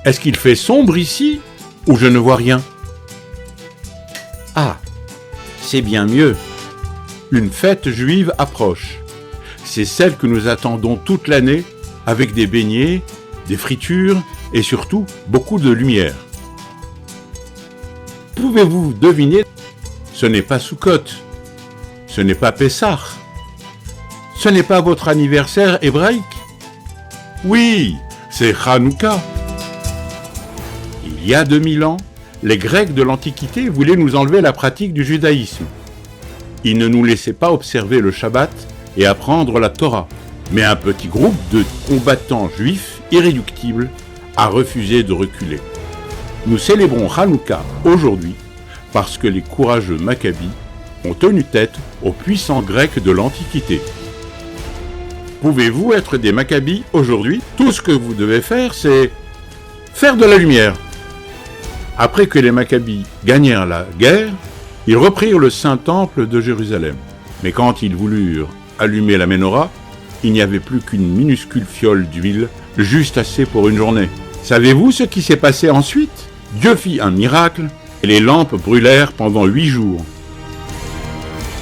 Est-ce qu'il fait sombre ici ou je ne vois rien? Ah, c'est bien mieux. Une fête juive approche. C'est celle que nous attendons toute l'année avec des beignets, des fritures et surtout beaucoup de lumière. Pouvez-vous deviner? Ce n'est pas Sukkot, ce n'est pas Pessah, ce n'est pas votre anniversaire hébraïque. Oui, c'est Hanouka. Il y a 2000 ans, les Grecs de l'Antiquité voulaient nous enlever la pratique du judaïsme. Ils ne nous laissaient pas observer le Shabbat et apprendre la Torah. Mais un petit groupe de combattants juifs irréductibles a refusé de reculer. Nous célébrons Hanouka aujourd'hui parce que les courageux Maccabis ont tenu tête aux puissants Grecs de l'Antiquité. Pouvez-vous être des Maccabis aujourd'hui? Tout ce que vous devez faire, c'est faire de la lumière. Après que les Maccabis gagnèrent la guerre, ils reprirent le Saint-Temple de Jérusalem. Mais quand ils voulurent allumer la Ménorah, il n'y avait plus qu'une minuscule fiole d'huile, juste assez pour une journée. Savez-vous ce qui s'est passé ensuite? Dieu fit un miracle et les lampes brûlèrent pendant 8 jours.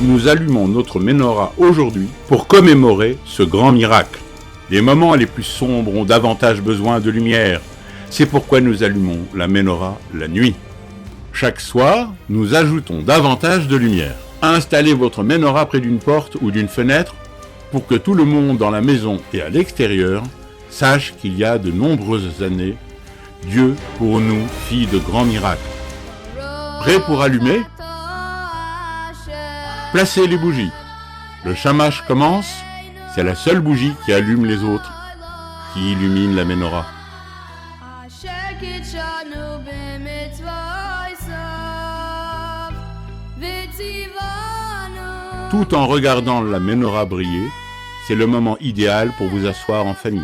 Nous allumons notre Ménorah aujourd'hui pour commémorer ce grand miracle. Les moments les plus sombres ont davantage besoin de lumière. C'est pourquoi nous allumons la Ménorah la nuit. Chaque soir, nous ajoutons davantage de lumière. Installez votre Ménorah près d'une porte ou d'une fenêtre pour que tout le monde dans la maison et à l'extérieur sache qu'il y a de nombreuses années, Dieu, pour nous, fit de grands miracles. Prêt pour allumer? Placez les bougies. Le shamash commence, c'est la seule bougie qui allume les autres, qui illumine la Ménorah. Tout en regardant la Ménorah briller, c'est le moment idéal pour vous asseoir en famille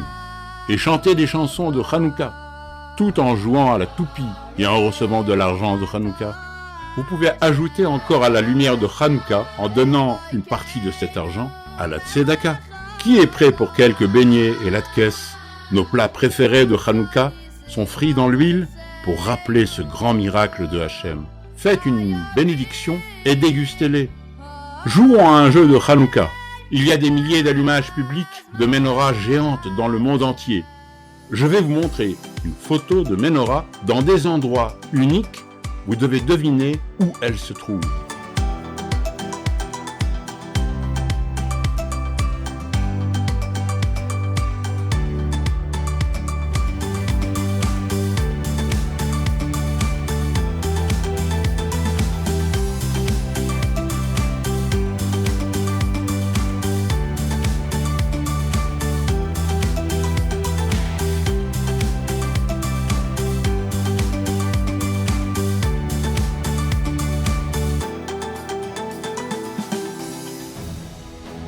et chanter des chansons de Hanouka, tout en jouant à la toupie et en recevant de l'argent de Hanouka. Vous pouvez ajouter encore à la lumière de Hanouka en donnant une partie de cet argent à la tzedaka. Qui est prêt pour quelques beignets et latkes? Nos plats préférés de Hanouka sont frits dans l'huile pour rappeler ce grand miracle de Hachem. Faites une bénédiction et dégustez-les. Jouons à un jeu de Hanouka. Il y a des milliers d'allumages publics de Ménorah géantes dans le monde entier. Je vais vous montrer une photo de Ménorah dans des endroits uniques. Vous devez deviner où elle se trouve.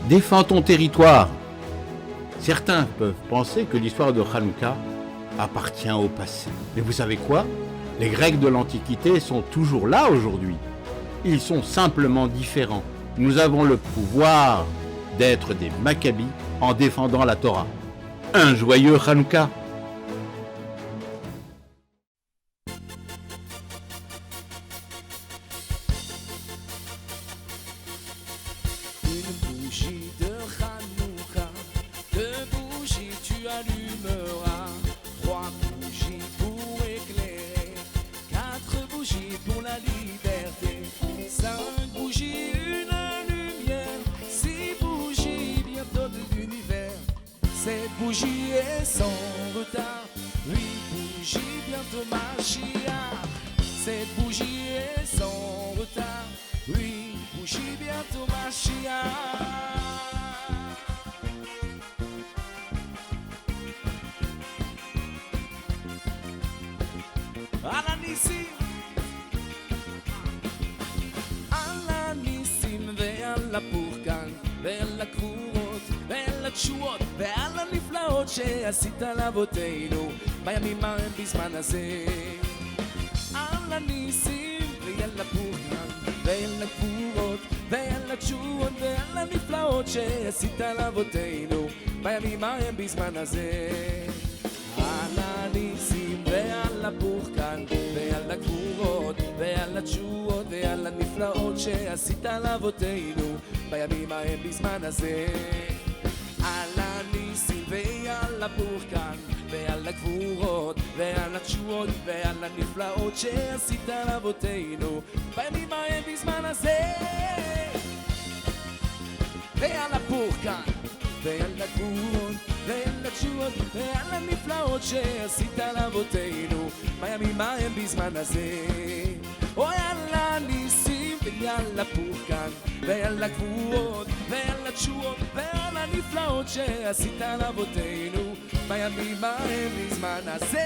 Défends ton territoire. Certains peuvent penser que l'histoire de Hanouka appartient au passé. Mais vous savez quoi? Les Grecs de l'Antiquité sont toujours là aujourd'hui. Ils sont simplement différents. Nous avons le pouvoir d'être des Maccabis en défendant la Torah. Un joyeux Hanouka! Une bougie de Hanouka, 2 bougies tu allumeras, 3 bougies pour éclairer, 4 bougies pour la liberté, 5 bougies, une lumière, 6 bougies bientôt de l'univers, 7 bougies et sans retard, 8 bougies bientôt Mashiach, 7 bougies et sans retard, 8 bougies bientôt Mashiach. על הניסים ועל הפורקן ועל הגבורות ועל התשועות ועל הנפלאות שעשית לאבותינו בימים ההם בזמן הזה. על הניסים ועל הפורקן ועל הגבורות ועל התשועות ועל הנפלאות שעשית לאבותינו בימים ההם בזמן הזה. על הניסים ועל ועל התשועות ועל הנפלאות שעשית לאבותינו בימים ההם בזמן הזה. על הניסים ועל הפורקן ועל הגבורות ועל התשועות ועל הנפלאות שעשית לאבותינו בימים ההם בזמן הזה. ועל הפורקן ועל הגבורות ועל התשועות ועל הנפלאות שעשית לאבותינו בימים ההם בזמן הזה. אוי על הניסים ועל הפורקן ועל הגבורות ועל התשועות ועל הנפלאות שעשית לאבותינו בימים ההם בזמן הזה.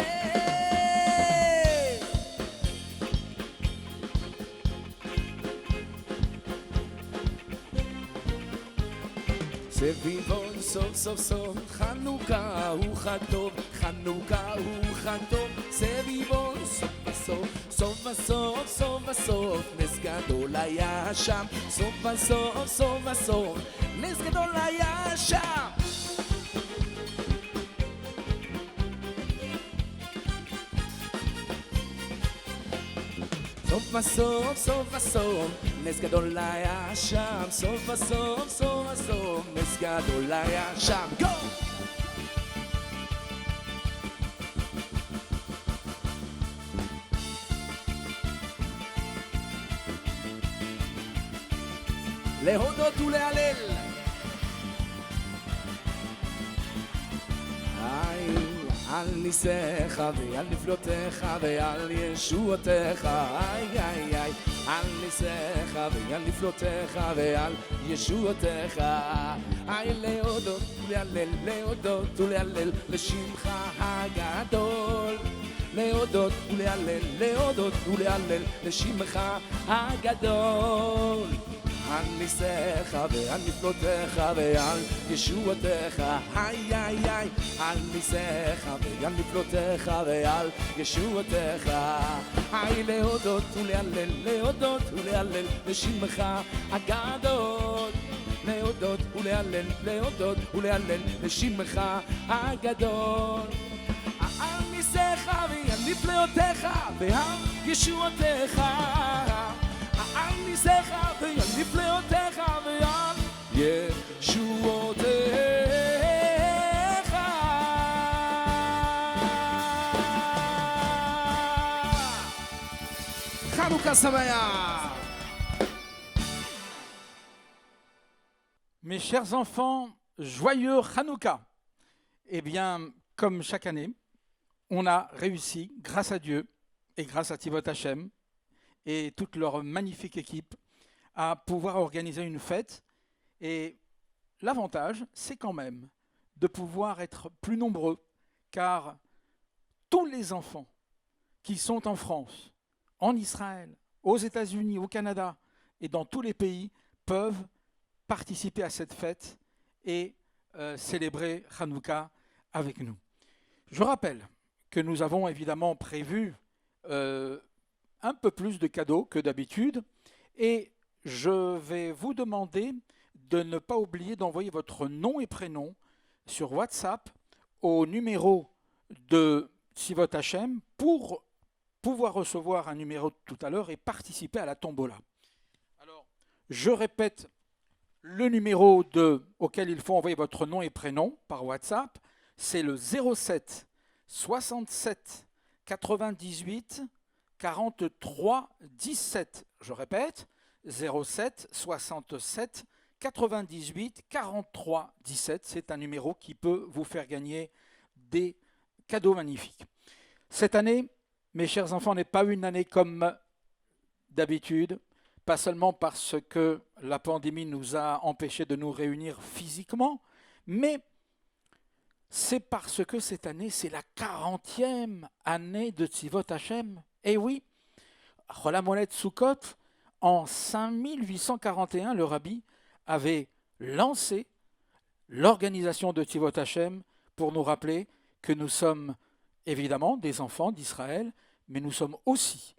סביבון סוף סוף סוף חנוכה הוא חג טוב, חנוכה הוא חג טוב. סביבון סוף בסוף, סוף בסוף, סוף בסוף נס גדול היה שם. סוף בסוף, סוף בסוף נס גדול היה שם. סוף בסוף, סוף בסוף נס גדול היה שם. סוף בסוף, סוף בסוף נס גדול היה שם. גו! להודות ולהלל. על ניסיך ועל נפלותיך ועל ישועותיך. על ניסיך ועל נפלותיך ועל ישועותיך. להודות ולהלל, להודות ולהלל לשמך הגדול. להודות ולהלל, להודות ולהלל לשמך הגדול. על ניסיך ועל נפלותיך ועל ישועותיך. על ניסיך ועל נפלותיך ועל ישועותיך. להודות ולהלל, להודות ולהלל לשמך הגדול. להודות ולהלל, להודות ולהלל לשמך הגדול. על ניסיך ועל נפלותיך ועל ישועותיך. על ניסיך ועל נפלאותיך ועל ישועותיך. חנוכה שמח. Mes chers enfants, joyeux Hanouka. Eh bien, comme chaque année, on a réussi, grâce à Dieu et grâce à Tivot Hashem et toute leur magnifique équipe, à pouvoir organiser une fête. Et l'avantage, c'est quand même de pouvoir être plus nombreux, car tous les enfants qui sont en France, en Israël, aux États-Unis, au Canada et dans tous les pays peuvent participer à cette fête et célébrer Hanouka avec nous. Je rappelle que nous avons évidemment prévu un peu plus de cadeaux que d'habitude et je vais vous demander de ne pas oublier d'envoyer votre nom et prénom sur WhatsApp au numéro de Tivot Hashem pour pouvoir recevoir un numéro tout à l'heure et participer à la tombola. Alors, je répète le numéro auquel il faut envoyer votre nom et prénom par WhatsApp, c'est le 07 67 98 43 17. Je répète, 07 67 98 43 17. C'est un numéro qui peut vous faire gagner des cadeaux magnifiques. Cette année, mes chers enfants, n'est pas une année comme d'habitude, pas seulement parce que la pandémie nous a empêchés de nous réunir physiquement, mais c'est parce que cette année, c'est la 40e année de Tivot Hashem. Et oui, Chol HaMoed Sukkot, en 5841, le rabbi avait lancé l'organisation de Tivot Hashem pour nous rappeler que nous sommes évidemment des enfants d'Israël, mais nous sommes aussi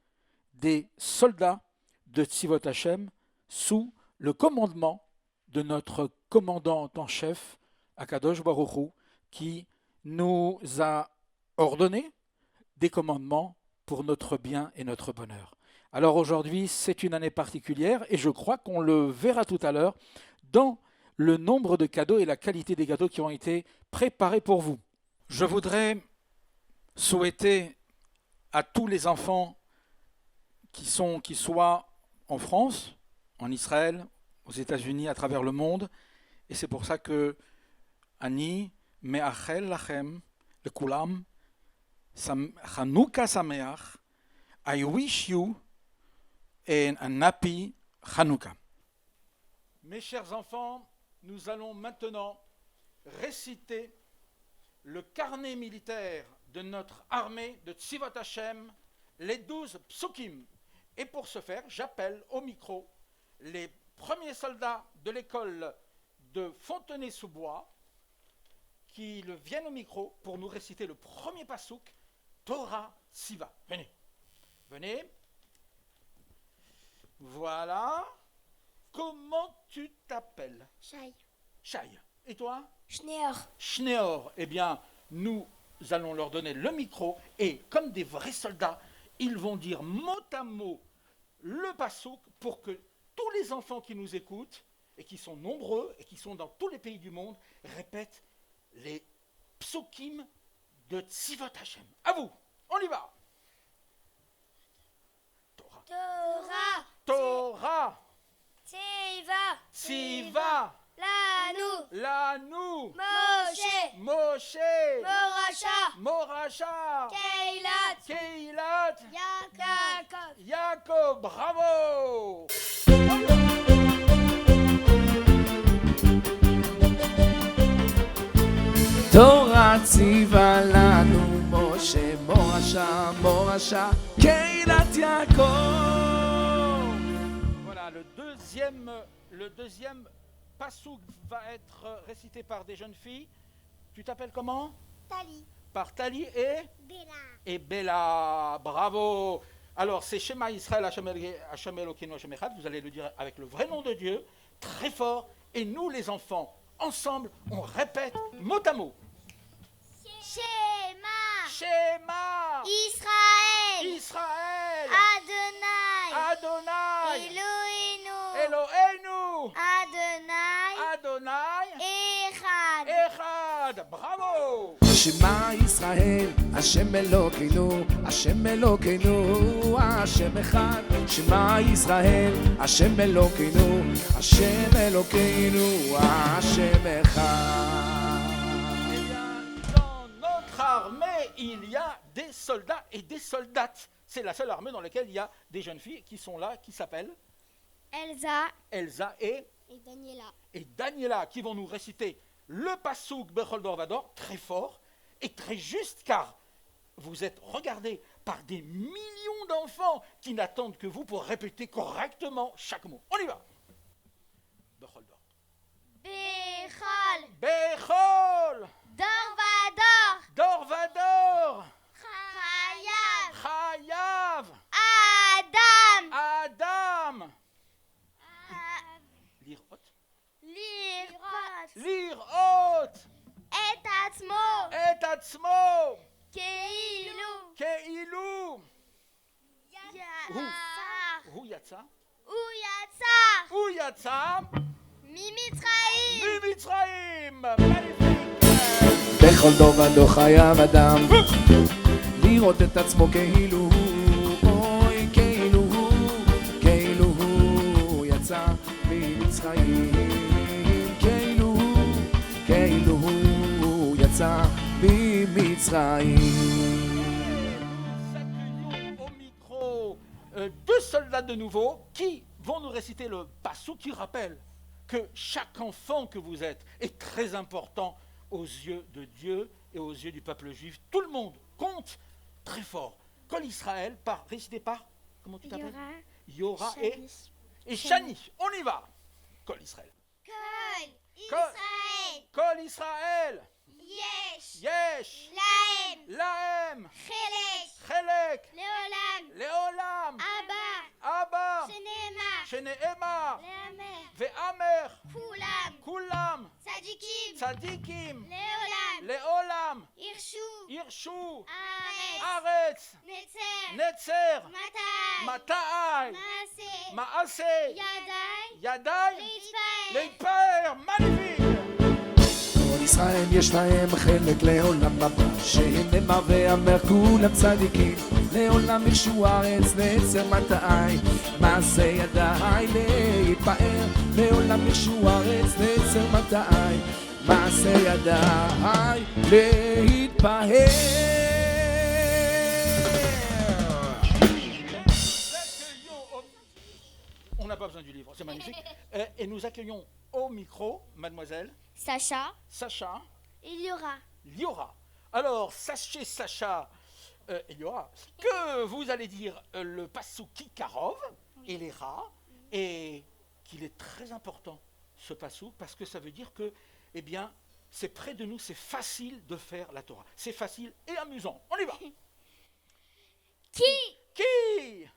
des soldats de Tivot Hashem sous le commandement de notre commandant en chef, Akadosh Baruch Hu, qui nous a ordonné des commandements pour notre bien et notre bonheur. Alors aujourd'hui, c'est une année particulière et je crois qu'on le verra tout à l'heure dans le nombre de cadeaux et la qualité des cadeaux qui ont été préparés pour vous. Je voudrais souhaiter à tous les enfants qui soient en France, en Israël, aux États-Unis, à travers le monde, et c'est pour ça que Ani me'achel lachem lekulam Chanukah Sameach. I wish you a happy Chanukah. Mes chers enfants, nous allons maintenant réciter le carnet militaire de notre armée de Tzivot Hashem, les 12 psukim. Et pour ce faire, j'appelle au micro les premiers soldats de l'école de Fontenay-sous-Bois qui viennent au micro pour nous réciter le premier passouk, Torah Tziva. Venez, venez. Voilà. Comment tu t'appelles? Shai. Shai. Et toi? Schneor. Schneor. Eh bien, nous allons leur donner le micro et, comme des vrais soldats, ils vont dire mot à mot le passouk pour que tous les enfants qui nous écoutent, et qui sont nombreux, et qui sont dans tous les pays du monde, répètent les psukim de Tzivot Hashem. À vous, on y va. Torah. Torah. Torah. Tziva. Tziva. Lanu. Lanu. Moshe. Moshe. Morasha. Moracha. Keilat. Keilat. Yaakov. Yaakov. Bravo. תורה ציווה לנו משה מורשה קהילת יעקב. Voilà, le deuxième passouk va être récité par des jeunes filles. Tu t'appelles comment? Tali. Par Tali Bella. et Bella. Bravo. Alors, c'est Shema Israël, Hashem Elokeinu, Hashem Echad. Vous allez le dire avec le vrai nom de Dieu, très fort. Et nous, les enfants, ensemble, on répète mot à mot. Shema. Shema. Israël. Israël. Adonai. Adonai. Eloheinu. Eloheinu. Adonai. Adonai. Echad. Echad. Bravo. שמע ישראל, השם אלוקינו, השם אלוקינו, השם אחד. שמע ישראל, השם אלוקינו, השם אלוקינו, השם אחד. Dans notre armée, il y a des soldats et des soldates. C'est la seule armée dans laquelle il y a des jeunes filles qui sont là, qui s'appellent Elsa. Elsa et Daniela, qui vont nous réciter le passouk Bechol Dor Vador, très fort et très juste, car vous êtes regardés par des millions d'enfants qui n'attendent que vous pour répéter correctement chaque mot. On y va. Bechol Dor. Bechol. Bechol. Dor Vador. Dor Vador. Chayav. Chayav. Adam. Adam. Lirot. Lirot. Lirot. Et Atzmo. Et Atzmo. Keilu. Ke'ilu. Yatsar. Hu Yatsa. Uyatsar. Hu Yatsa. Mimitraim. Mimitzraim. Magnifique. בכל דור חייב אדם לראות את עצמו כאילו אוי כאילו הוא יצא ממצרים כאילו הוא יצא ממצרים. Accueillons au micro deux soldats de nouveau qui vont nous réciter le passouk qui rappelle que chaque enfant que vous êtes est très important aux yeux de Dieu et aux yeux du peuple juif. Tout le monde compte très fort. Kol Israël, récité par, comment tu t'appelles? Yora et Shani. On y va. Kol Israël. Kol Israël. Kol Israël. Yesh. Yesh. Lahem. Lahem. Chelek. Chelek. Leolam. Leolam. Abba. Abba. Shenema. Sheneema. Leamer. Ve'amer. Kulam. Kulam. Tzadikim. Tzadikim. Leolam. Leolam. Irshu. Irshu. Amen. Aretz, Netzer. Netzer, Matai. Matai, Maase. Maaseh, Yadai. Yadai, להתפאר. Leitper, magnifique. כל ישראל יש להם חלק לעולם הבא, שהנאמר ואמר כולם צדיקים, לעולם ירשו ארץ נצר מטעי, מעשה ידיי להתפאר, לעולם ירשו ארץ נצר מטעי, מעשה ידיי להתפאר. On n'a pas besoin du livre, c'est magnifique. Et nous accueillons au micro mademoiselle Sacha. Sacha Eliora. Liora. Alors, sachez Sacha Eliora que vous allez dire le Passouk Kikarov et les rats, et qu'il est très important ce Passouk parce que ça veut dire que, eh bien, c'est près de nous, c'est facile de faire la Torah. C'est facile et amusant. On y va. Qui. Qui?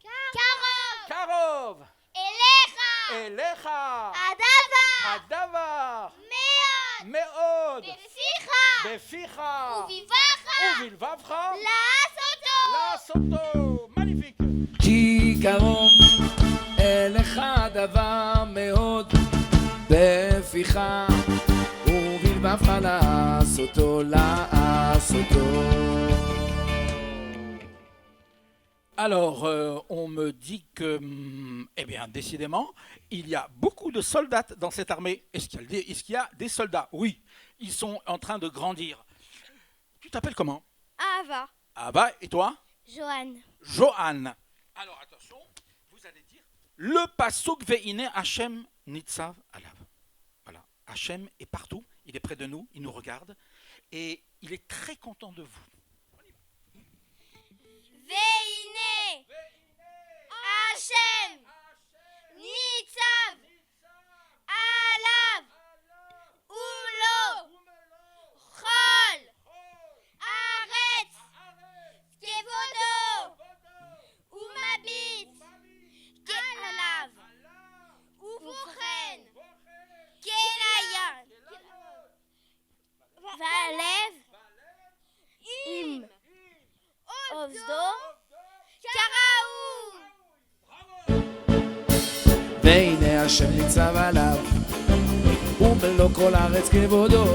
Karov. Karov. Elecha. Elecha. Adava. Adavar. Meod. Meod. Beficha. Beficha. Uvivacha. Uvilvavcha. La'asoto. Lasoto. Magnifique. כי קרוב אליך דבר מאוד בפיך ובלבבך לעשותו לעשותו. Alors, on me dit que, eh bien, décidément, il y a beaucoup de soldats dans cette armée. Est-ce qu'il y a des soldats? Oui, ils sont en train de grandir. Tu t'appelles comment? Ava. Ah bah, et toi? Johan. Johan. Alors, attention, vous allez dire le Pasuk Ve'ine Hachem Nitzav Alav. Voilà, Hachem est partout, il est près de nous, il nous regarde, et il est très content de vous. Veine. Hashem. Nitzav. Alav. Umlo. Chol. Aretz. Kevodo. Umabit. Alav. Uvuchen. Kelayan. Valev. Im. Ovdo. Karaou. והנה השם ניצב עליו ומלוא כל הארץ כבודו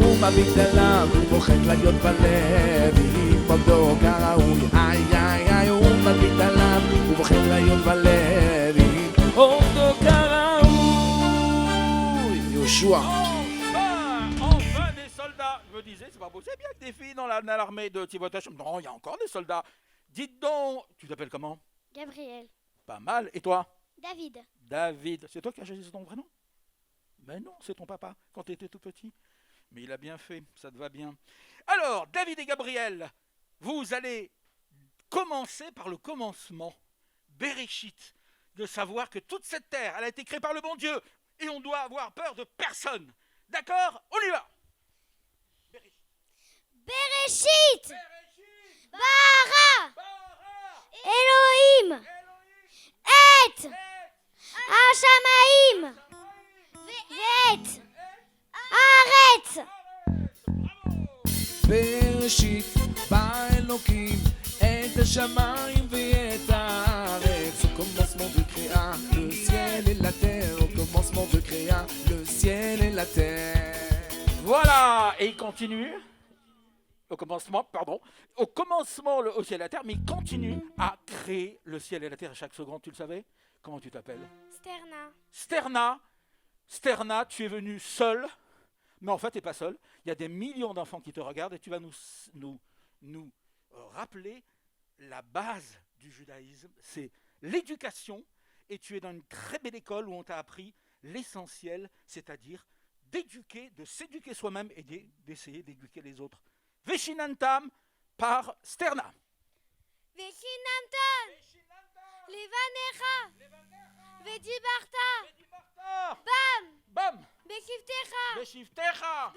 ומביט אליו ובוחק להיות בלב עם עובדו כראוי איי איי איי ומביט עליו ובוחק להיות בלב עם עובדו כראוי יהושע. Enfin des soldats. Je me disais, c'est pas possible, il y a que des filles dans l'armée de Tzivot Hashem. Non, il y a encore des soldats. Dites donc, tu t'appelles comment? Gabriel. Pas mal. Et toi? David. David. C'est toi qui as choisi ton prénom? Ben non, c'est ton papa, quand tu étais tout petit. Mais il a bien fait, ça te va bien. Alors, David et Gabriel, vous allez commencer par le commencement. Bereshit. De savoir que toute cette terre, elle a été créée par le bon Dieu. Et on doit avoir peur de personne. D'accord? On y va. Bereshit. Bara. Elohim. Et. Hashamaim. Vet. Aretz. בראשית בא אלוקים את השמיים ואת הארץ au commencement de créa le ciel et la terre au commencement de créa le ciel et la terre. Voilà, et il continue. Au commencement, le ciel et la terre, mais il continue à créer le ciel et la terre à chaque seconde. Tu le savais? Comment tu t'appelles? Sterna. Sterna, tu es venu seul, mais en fait, tu n'es pas seul. Il y a des millions d'enfants qui te regardent et tu vas nous rappeler la base du judaïsme. C'est l'éducation, et tu es dans une très belle école où on t'a appris l'essentiel, c'est-à-dire de s'éduquer soi-même et d'essayer d'éduquer les autres. Veshinantam par Sterna. Veshinamtan. Levanecha. Vedibarta. Bam. Beshivtecha.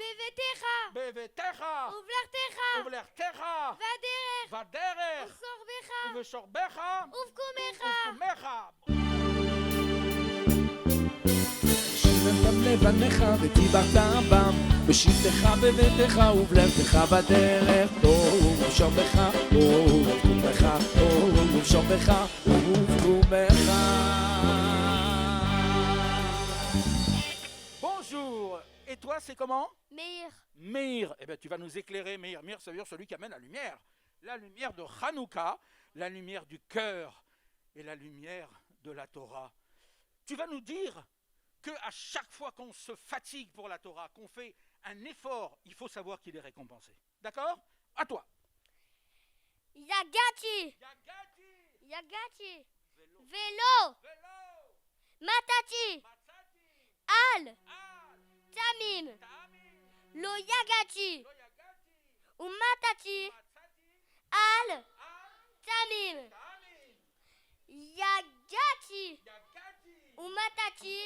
Bevetecha. Uvlartecha. Vaderech. Uvesorbecha. Uvkumecha. שירתם לבניך ודיברת בם בשבתך בביתך ובלבתך בדרך טוב ובשום בך ובקומך ובשום בך ובקומך. Bonjour. Et toi, c'est comment? Meir. Meir. Eh bien, tu vas nous éclairer, Meir. Meir, ça veut dire celui qui amène la lumière. La lumière de Hanouka, la lumière du cœur et la lumière de la Torah. Tu vas nous dire qu'à chaque fois qu'on se fatigue pour la Torah, qu'on fait un effort, il faut savoir qu'il est récompensé. D'accord? À toi. Yagati. Yagati. Vélo. Matati. Al. Tamim. Lo Yagati. Ou Matati. Al. Tamim. Yagati. Ou Matati.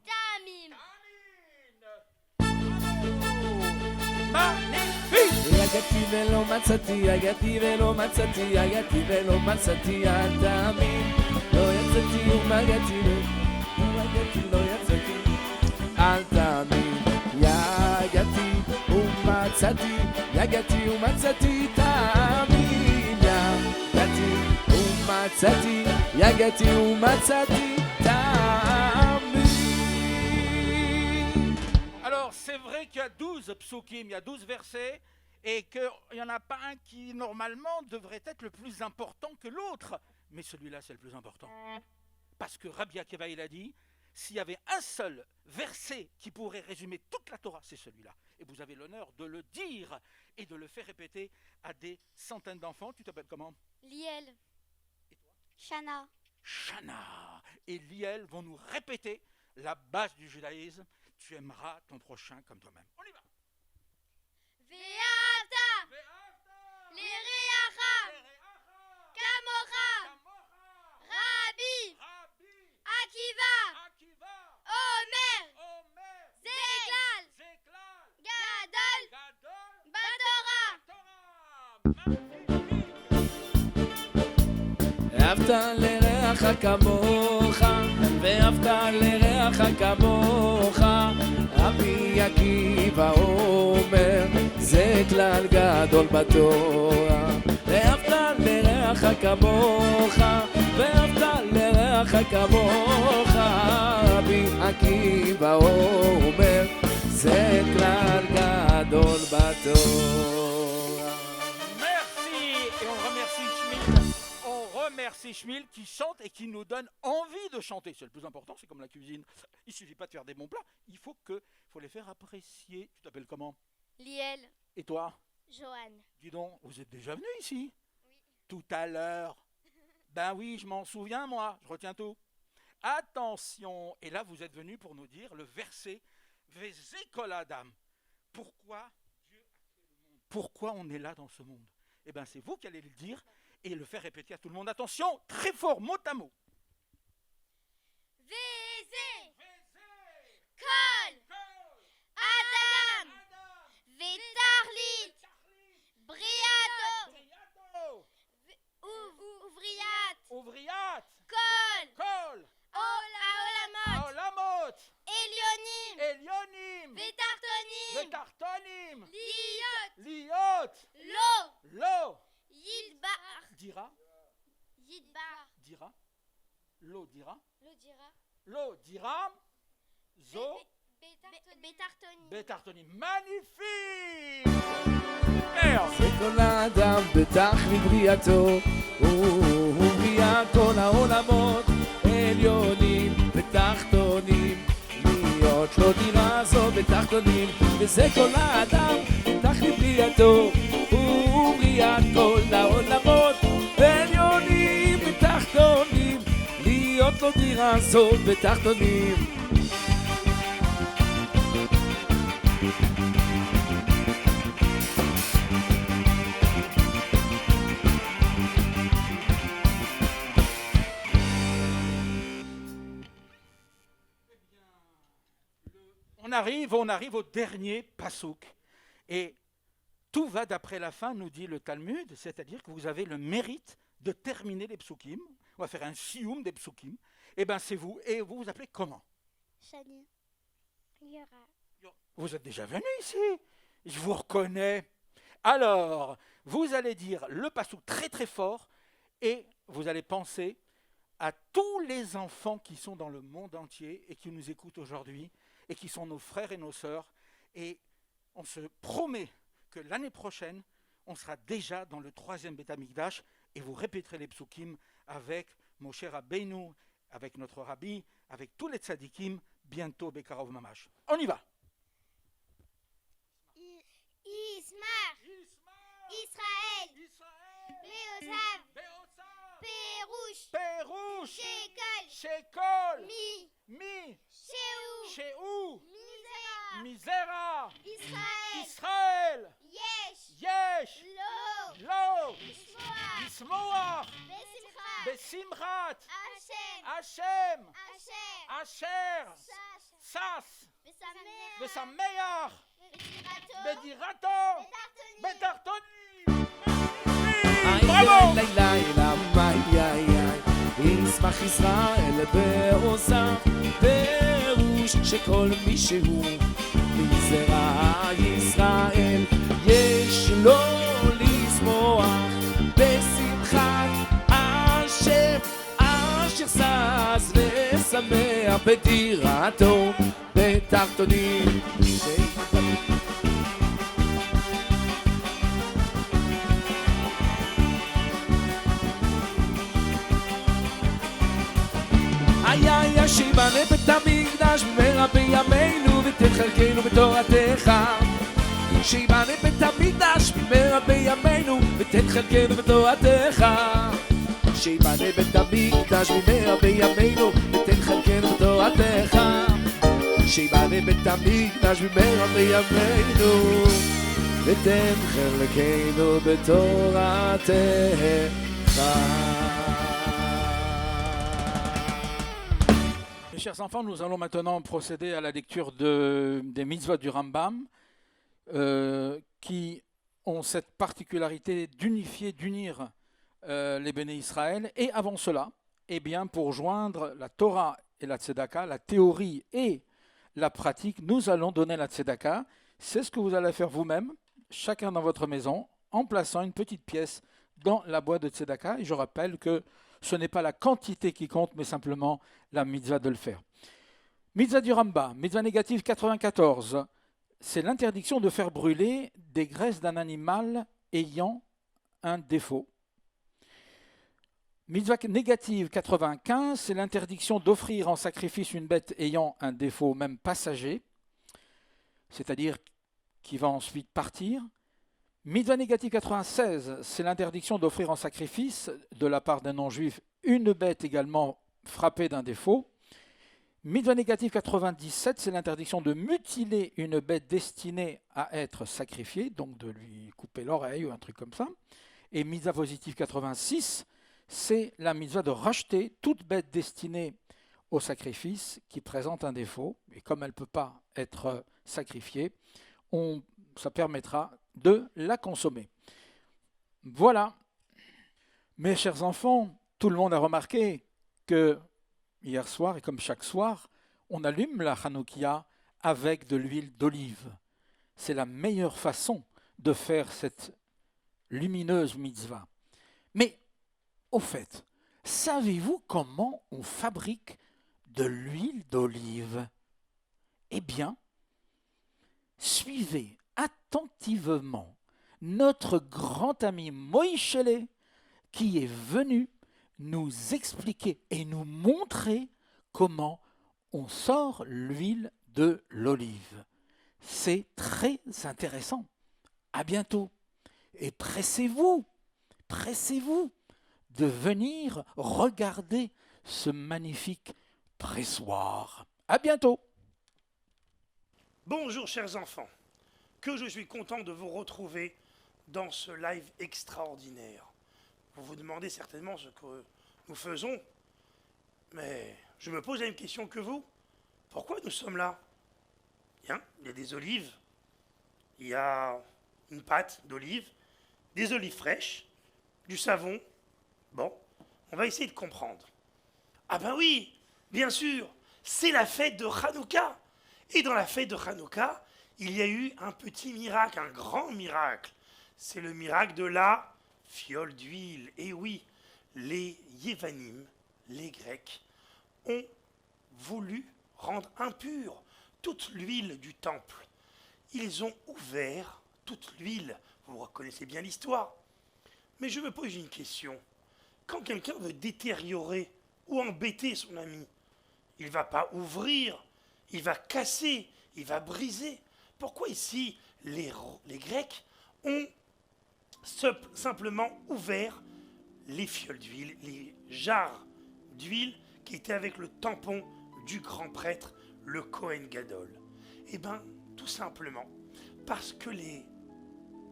Tamim. Magnifique! יגעתי ולא מצאתי, יגעתי ולא מצאתי, יגעתי ולא מצאתי, אל תאמין. לא יצאתי ומגעתי, לא יגעתי, לא יצאתי, אל תאמין. יגעתי ומצאתי, יגעתי ומצאתי, תאמין. יגעתי ומצאתי, יגעתי ומצאתי, תאמין. Alors, c'est vrai qu'il y a 12 psukim, il y a 12 versets, et qu'il n'y en a pas un qui, normalement, devrait être le plus important que l'autre. Mais celui-là, c'est le plus important. Parce que Rabbi Akiva, il a dit, s'il y avait un seul verset qui pourrait résumer toute la Torah, c'est celui-là. Et vous avez l'honneur de le dire et de le faire répéter à des centaines d'enfants. Tu t'appelles comment? Liel. Et toi? Shana. Shana et Liel vont nous répéter la base du judaïsme. Tu aimeras ton prochain comme toi-même. On y va. Ve'ata. L'Ereacha. Kamocha. Rabbi. Akiva. Omer. Zeklal. Gadol. Batora. ואהבת לרעך כמוך, ואהבת לרעך כמוך, רבי עקיבא אומר, זה כלל גדול בתורה. ואהבת לרעך כמוך, ואהבת לרעך כמוך, רבי עקיבא אומר, זה כלל גדול בתורה. Merci. Et on remercie Schmitt. On remercie Schmitt qui chante et qui nous donne envie de chanter. C'est le plus important, c'est comme la cuisine. Il suffit pas de faire des bons plats, il faut les faire apprécier. Tu t'appelles comment? Liel. Et toi? Johan. Dis donc, vous êtes déjà venu ici? Oui. Tout à l'heure. Ben oui, je m'en souviens moi, je retiens tout. Attention, et là vous êtes venu pour nous dire le verset Vezekol Adam. Pourquoi Dieu a créé le monde? Pourquoi on est là dans ce monde? Eh bien c'est vous qui allez le dire et le faire répéter à tout le monde. Attention, très fort, mot à mot. Veze. Kol. Adam. Vetarlit. Briato. Ouvriat. Ouvriat. Kol. Kol. Aolamot. Aolamot. Elionim. Elionim. Vetartonim. Vetartonim. Liot. Liot. Lo. Lo. Yidbar. Dira. Yidbar. Dira. Lo dira. Lo dira. Lo dira. Zo. Betartonim. Betartonim. Magnifique. Merde. וכל האדם בתכלית בריאתו, הוא בריאה כל העולמות, עליונים ותחתונים, להיות לו דירה זו בתחתונים, וזה כל האדם בתכלית בריאתו, הוא בריאה כל העולמות, עליונים ותחתונים, להיות לו דירה זו בתחתונים. On arrive au dernier pasouk. Et tout va d'après la fin, nous dit le Talmud, c'est-à-dire que vous avez le mérite de terminer les psukim. On va faire un sioum des psukim. Et bien c'est vous. Et vous vous appelez comment? Shani. Yora. Vous êtes déjà venu ici. Je vous reconnais. Alors, vous allez dire le passouk très très fort et vous allez penser à tous les enfants qui sont dans le monde entier et qui nous écoutent aujourd'hui et qui sont nos frères et nos sœurs. Et on se promet que l'année prochaine, on sera déjà dans le 3e Beth Amikdash et vous répéterez les psukim avec Moshe Rabbeinu, avec notre rabbi, avec tous les tzadikim, bientôt Bekarov Mamash. On y va. Ismar, Israël, Beozav, Pérouche, Pérouche, Shekol, Shekol, Mi, Sheu, Sheou, Misera, Misera, Israël, Israël, Yesh, Yesh, Lo, Lo, Shmoa, Ismoach, Besimcha, Besimrat, Hashem, Hashem, Asher, Asher, Sash, Sas, Besamer, Besameach, Betirato, Bedirato, Betartoni. Betartoni. Bravo! ישמח ישראל בעושה פירוש שכל מי שהוא מזרע ישראל יש לו לשמוח בשמחת השם אשר שש ושמח בדירתו בתחתונים. היה שיבנה בית המקדש במהרה בימינו ותן חלקנו בתורתך. שיבנה בית המקדש במהרה בימינו ותן חלקנו בתורתך. שיבנה בית המקדש במהרה בימינו ותן חלקנו בתורתך. שיבנה בית המקדש במהרה בימינו ותן חלקנו בתורתך. Mes chers enfants, nous allons maintenant procéder à la lecture des mitzvot du Rambam qui ont cette particularité d'unir les béné Israël. Et avant cela, eh bien, pour joindre la Torah et la Tzedaka, la théorie et la pratique, nous allons donner la Tzedaka. C'est ce que vous allez faire vous-même, chacun dans votre maison, en plaçant une petite pièce dans la boîte de Tzedaka. Et je rappelle que ce n'est pas la quantité qui compte, mais simplement la mitzvah de le faire. Mitzvah du Rambam, mitzvah négative 94, c'est l'interdiction de faire brûler des graisses d'un animal ayant un défaut. Mitzvah négative 95, c'est l'interdiction d'offrir en sacrifice une bête ayant un défaut même passager, c'est-à-dire qui va ensuite partir. Mitzvah négative 96, c'est l'interdiction d'offrir en sacrifice de la part d'un non-juif une bête également frappée d'un défaut. Mitzvah négative 97, c'est l'interdiction de mutiler une bête destinée à être sacrifiée, donc de lui couper l'oreille ou un truc comme ça. Et mitzvah positive 86, c'est la mitzvah de racheter toute bête destinée au sacrifice qui présente un défaut. Et comme elle ne peut pas être sacrifiée, ça permettra de la consommer. Voilà. Mes chers enfants, tout le monde a remarqué que hier soir, et comme chaque soir, on allume la Hanoukia avec de l'huile d'olive. C'est la meilleure façon de faire cette lumineuse mitzvah. Mais, au fait, savez-vous comment on fabrique de l'huile d'olive? Eh bien, suivez attentivement notre grand ami Moïchele qui est venu nous expliquer et nous montrer comment on sort l'huile de l'olive. C'est très intéressant. À bientôt. Et pressez-vous de venir regarder ce magnifique pressoir. À bientôt. Bonjour chers enfants, que je suis content de vous retrouver dans ce live extraordinaire. Vous vous demandez certainement ce que nous faisons, mais je me pose la même question que vous. Pourquoi nous sommes là? Bien, il y a des olives, il y a une pâte d'olive, des olives fraîches, du savon. Bon, on va essayer de comprendre. Ah ben oui, bien sûr, c'est la fête de Hanouka. Et dans la fête de Hanouka, il y a eu un petit miracle, un grand miracle. c'est le miracle de la fiole d'huile. Et oui, les Yévanim, les Grecs, ont voulu rendre impure toute l'huile du temple. Ils ont ouvert toute l'huile. Vous reconnaissez bien l'histoire. Mais je me pose une question. Quand quelqu'un veut détériorer ou embêter son ami, il ne va pas ouvrir, il va casser, il va briser. Pourquoi ici les Grecs ont simplement ouvert les fioles d'huile, les jarres d'huile qui étaient avec le tampon du grand prêtre, le Kohen Gadol? Eh bien, tout simplement parce que les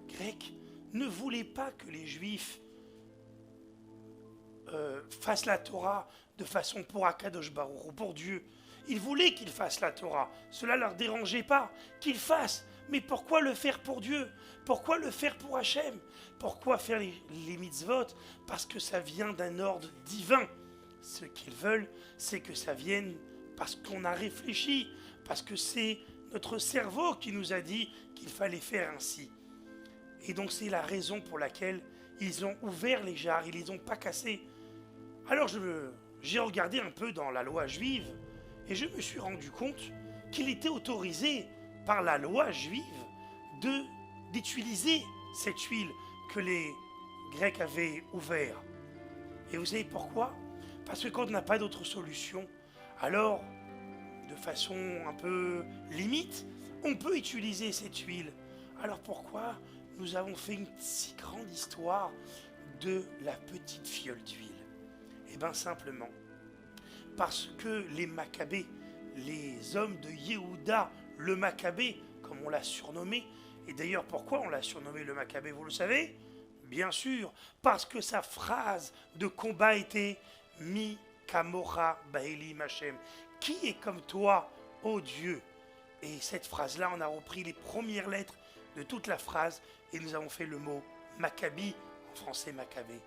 Grecs ne voulaient pas que les Juifs fassent la Torah de façon pour Akadosh Baruch ou pour Dieu. Ils voulaient qu'ils fassent la Torah. Cela ne leur dérangeait pas qu'ils fassent. Mais pourquoi le faire pour Dieu? Pourquoi le faire pour Hachem? Pourquoi faire les mitzvot? Parce que ça vient d'un ordre divin. Ce qu'ils veulent, c'est que ça vienne parce qu'on a réfléchi, parce que c'est notre cerveau qui nous a dit qu'il fallait faire ainsi. Et donc c'est la raison pour laquelle ils ont ouvert les jarres, ils ne les ont pas cassés. Alors j'ai regardé un peu dans la loi juive et je me suis rendu compte qu'il était autorisé par la loi juive d'utiliser cette huile que les Grecs avaient ouvert. Et vous savez pourquoi? Parce que quand on n'a pas d'autre solution, alors, de façon un peu limite, on peut utiliser cette huile. Alors pourquoi nous avons fait une si grande histoire de la petite fiole d'huile? Eh bien simplement, parce que les Maccabées, les hommes de Yehuda, le Maccabée, comme on l'a surnommé, et d'ailleurs pourquoi on l'a surnommé le Maccabée, vous le savez? Bien sûr, parce que sa phrase de combat était « Mi kamora baelim Hashem » qui est comme toi, ô Dieu? Et cette phrase-là, on a repris les premières lettres de toute la phrase et nous avons fait le mot Maccabi, en français Maccabée.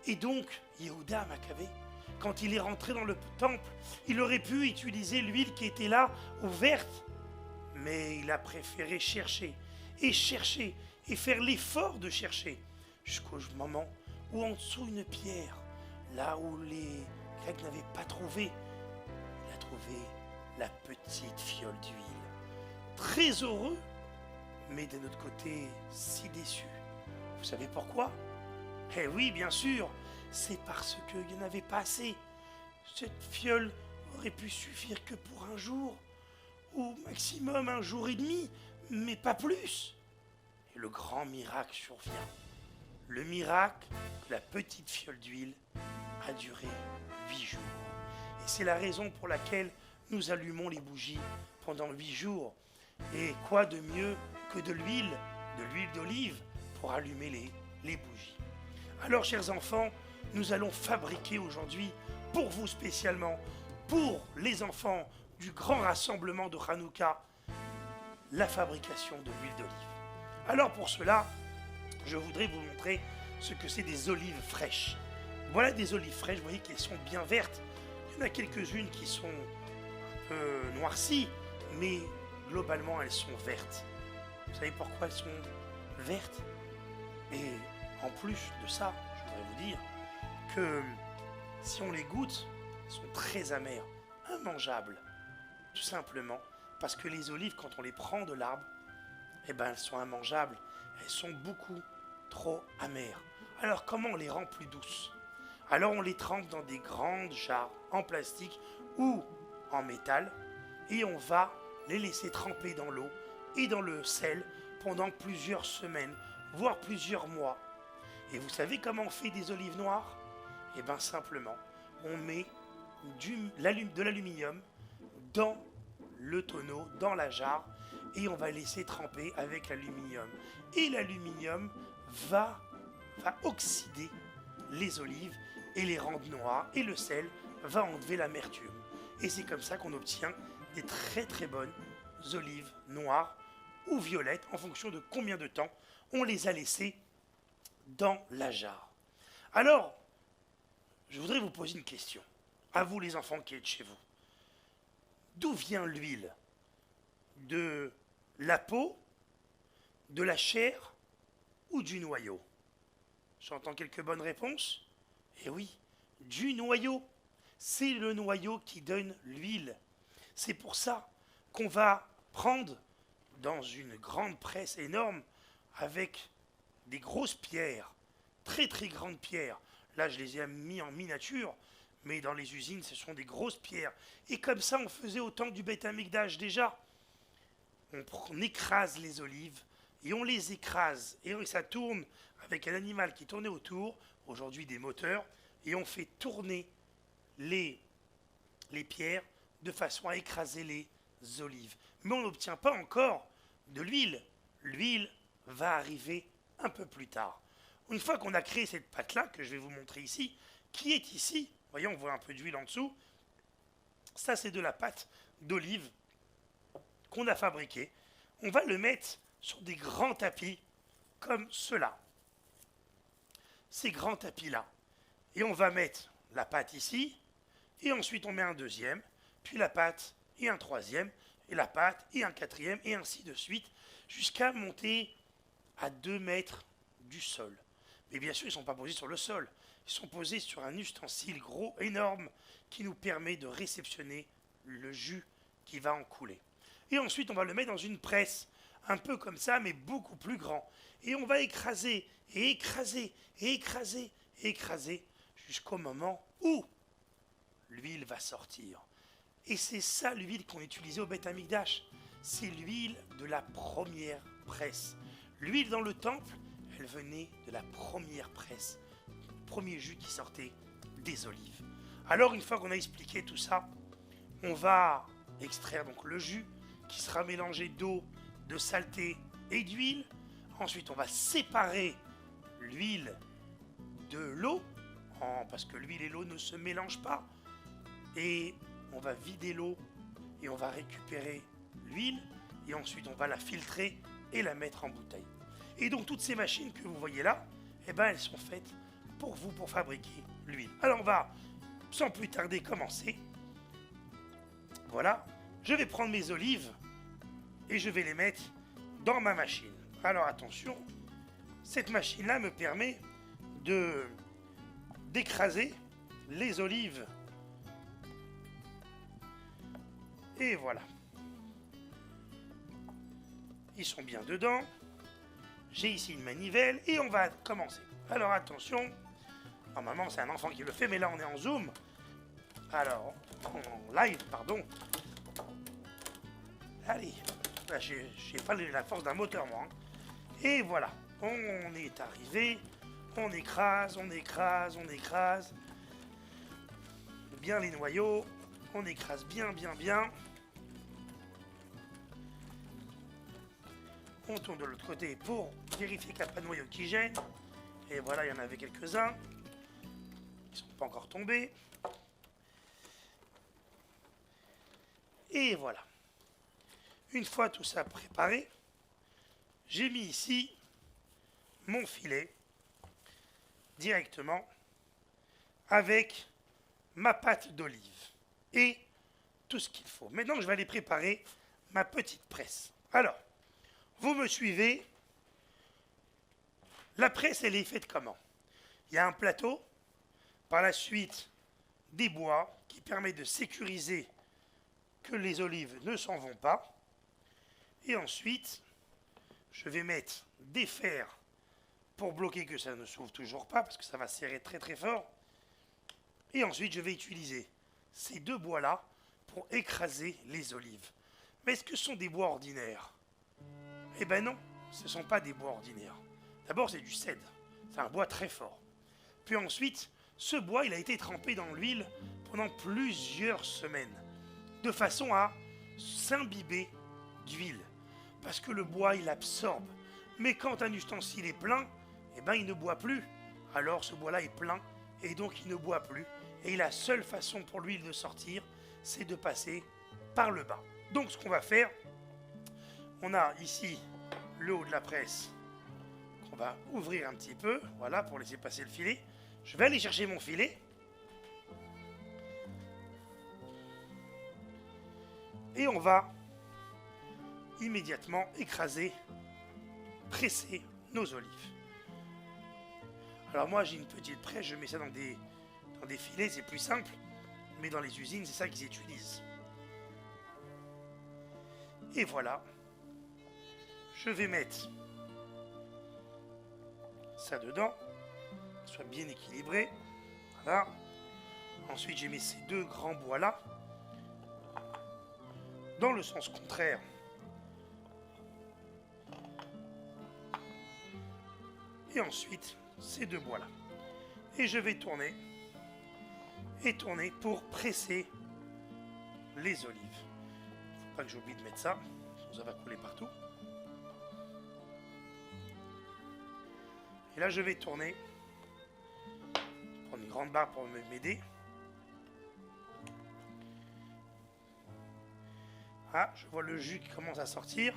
Et donc, Yehuda Maccabée, quand il est rentré dans le temple, il aurait pu utiliser l'huile qui était là, ouverte, mais il a préféré chercher et faire l'effort de chercher jusqu'au moment où en dessous une pierre, là où les Grecs n'avaient pas trouvé, il a trouvé la petite fiole d'huile. Très heureux, mais d'un autre côté si déçu. Vous savez pourquoi? Eh oui, bien sûr, c'est parce qu'il n'y en avait pas assez. Cette fiole aurait pu suffire que pour un jour, ou maximum un jour et demi, mais pas plus. Et le grand miracle survient. Le miracle que la petite fiole d'huile a duré 8 jours. Et c'est la raison pour laquelle nous allumons les bougies pendant 8 jours. Et quoi de mieux que de l'huile d'olive pour allumer les bougies. Alors, chers enfants, nous allons fabriquer aujourd'hui, pour vous spécialement, pour les enfants du grand rassemblement de Hanouka, la fabrication de l'huile d'olive. Alors pour cela, je voudrais vous montrer ce que c'est des olives fraîches. Voilà des olives fraîches, vous voyez qu'elles sont bien vertes. Il y en a quelques-unes qui sont un peu noircies, mais globalement elles sont vertes. Vous savez pourquoi elles sont vertes? Et en plus de ça, je voudrais vous dire que si on les goûte, elles sont très amères, immangeables. Tout simplement parce que les olives, quand on les prend de l'arbre, eh ben, elles sont immangeables. Elles sont beaucoup trop amères. Alors comment on les rend plus douces? Alors on les trempe dans des grandes jarres en plastique ou en métal et on va les laisser tremper dans l'eau et dans le sel pendant plusieurs semaines, voire plusieurs mois. Et vous savez comment on fait des olives noires? Eh bien simplement, on met de l'aluminium dans le tonneau, dans la jarre, et on va laisser tremper avec l'aluminium. Et l'aluminium va oxyder les olives et les rendre noires, et le sel va enlever l'amertume. Et c'est comme ça qu'on obtient des très très bonnes olives noires ou violettes, en fonction de combien de temps on les a laissées dans la jarre. Alors, je voudrais vous poser une question, à vous les enfants qui êtes chez vous. D'où vient l'huile? De la peau, de la chair ou du noyau? J'entends quelques bonnes réponses. Eh oui, du noyau. C'est le noyau qui donne l'huile. C'est pour ça qu'on va prendre dans une grande presse énorme avec des grosses pierres, très très grandes pierres. Là, je les ai mis en miniature, mais dans les usines, ce sont des grosses pierres. Et comme ça, on faisait au temps du Beth Amikdash déjà. On écrase les olives et on les écrase. Et ça tourne avec un animal qui tournait autour, aujourd'hui des moteurs, et on fait tourner les pierres de façon à écraser les olives. Mais on n'obtient pas encore de l'huile. L'huile va arriver un peu plus tard. Une fois qu'on a créé cette pâte-là, que je vais vous montrer ici, qui est ici, voyez, on voit un peu d'huile en dessous, ça c'est de la pâte d'olive qu'on a fabriquée. On va le mettre sur des grands tapis comme cela. Ces grands tapis-là. Et on va mettre la pâte ici, et ensuite on met un deuxième, puis la pâte, et un troisième, et la pâte, et un quatrième, et ainsi de suite, jusqu'à monter à 2 mètres du sol. Mais bien sûr, ils ne sont pas posés sur le sol. Ils sont posés sur un ustensile gros, énorme, qui nous permet de réceptionner le jus qui va en couler. Et ensuite, on va le mettre dans une presse, un peu comme ça, mais beaucoup plus grand. Et on va écraser, et écraser, et écraser, et écraser, jusqu'au moment où l'huile va sortir. Et c'est ça l'huile qu'on utilisait au Beth Amikdash. C'est l'huile de la première presse. L'huile dans le temple, elle venait de la première presse, le premier jus qui sortait des olives. Alors une fois qu'on a expliqué tout ça, on va extraire donc le jus qui sera mélangé d'eau, de saleté et d'huile. Ensuite on va séparer l'huile de l'eau, parce que l'huile et l'eau ne se mélangent pas. Et on va vider l'eau et on va récupérer l'huile et ensuite on va la filtrer et la mettre en bouteille. Et donc toutes ces machines que vous voyez là, eh ben, elles sont faites pour vous, pour fabriquer l'huile. Alors on va sans plus tarder commencer. Voilà, je vais prendre mes olives et je vais les mettre dans ma machine. Alors attention, cette machine-là me permet d'écraser les olives. Et voilà. Ils sont bien dedans. J'ai ici une manivelle et on va commencer. Alors attention. Normalement c'est un enfant qui le fait, mais là on est en zoom. Alors, en live, pardon. Allez. Là j'ai pas la force d'un moteur moi. Et voilà. On est arrivé. On écrase, on écrase, on écrase. Bien les noyaux. On écrase bien, bien, bien. On tourne de l'autre côté pour vérifier qu'il n'y a pas de noyau qui gêne. Et voilà, il y en avait quelques-uns. Ils ne sont pas encore tombés. Et voilà. Une fois tout ça préparé, j'ai mis ici mon filet directement avec ma pâte d'olive et tout ce qu'il faut. Maintenant, je vais aller préparer ma petite presse. Alors, vous me suivez. La presse, elle est faite comment? Il y a un plateau, par la suite des bois qui permettent de sécuriser que les olives ne s'en vont pas. Et ensuite, je vais mettre des fers pour bloquer que ça ne s'ouvre toujours pas, parce que ça va serrer très très fort. Et ensuite, je vais utiliser ces 2 bois-là pour écraser les olives. Mais est-ce que ce sont des bois ordinaires? Eh ben non, ce ne sont pas des bois ordinaires. D'abord, c'est du cèdre. C'est un bois très fort. Puis ensuite, ce bois, il a été trempé dans l'huile pendant plusieurs semaines, de façon à s'imbiber d'huile. Parce que le bois, il absorbe. Mais quand un ustensile est plein, eh ben, il ne boit plus. Alors, ce bois-là est plein, et donc il ne boit plus. Et la seule façon pour l'huile de sortir, c'est de passer par le bas. Donc, ce qu'on va faire, on a ici le haut de la presse qu'on va ouvrir un petit peu, voilà, pour laisser passer le filet. Je vais aller chercher mon filet. Et on va immédiatement écraser, presser nos olives. Alors moi j'ai une petite presse, je mets ça dans des filets, c'est plus simple. Mais dans les usines, c'est ça qu'ils utilisent. Et voilà. Je vais mettre ça dedans. Que ce soit bien équilibré. Voilà. Ensuite, j'ai mis ces deux grands bois là. Dans le sens contraire. Et ensuite, ces deux bois là. Et je vais tourner. Et tourner pour presser les olives. Faut pas que j'oublie de mettre ça, sinon ça va couler partout. Et là je vais tourner. Prendre une grande barre pour m'aider. Ah, je vois le jus qui commence à sortir.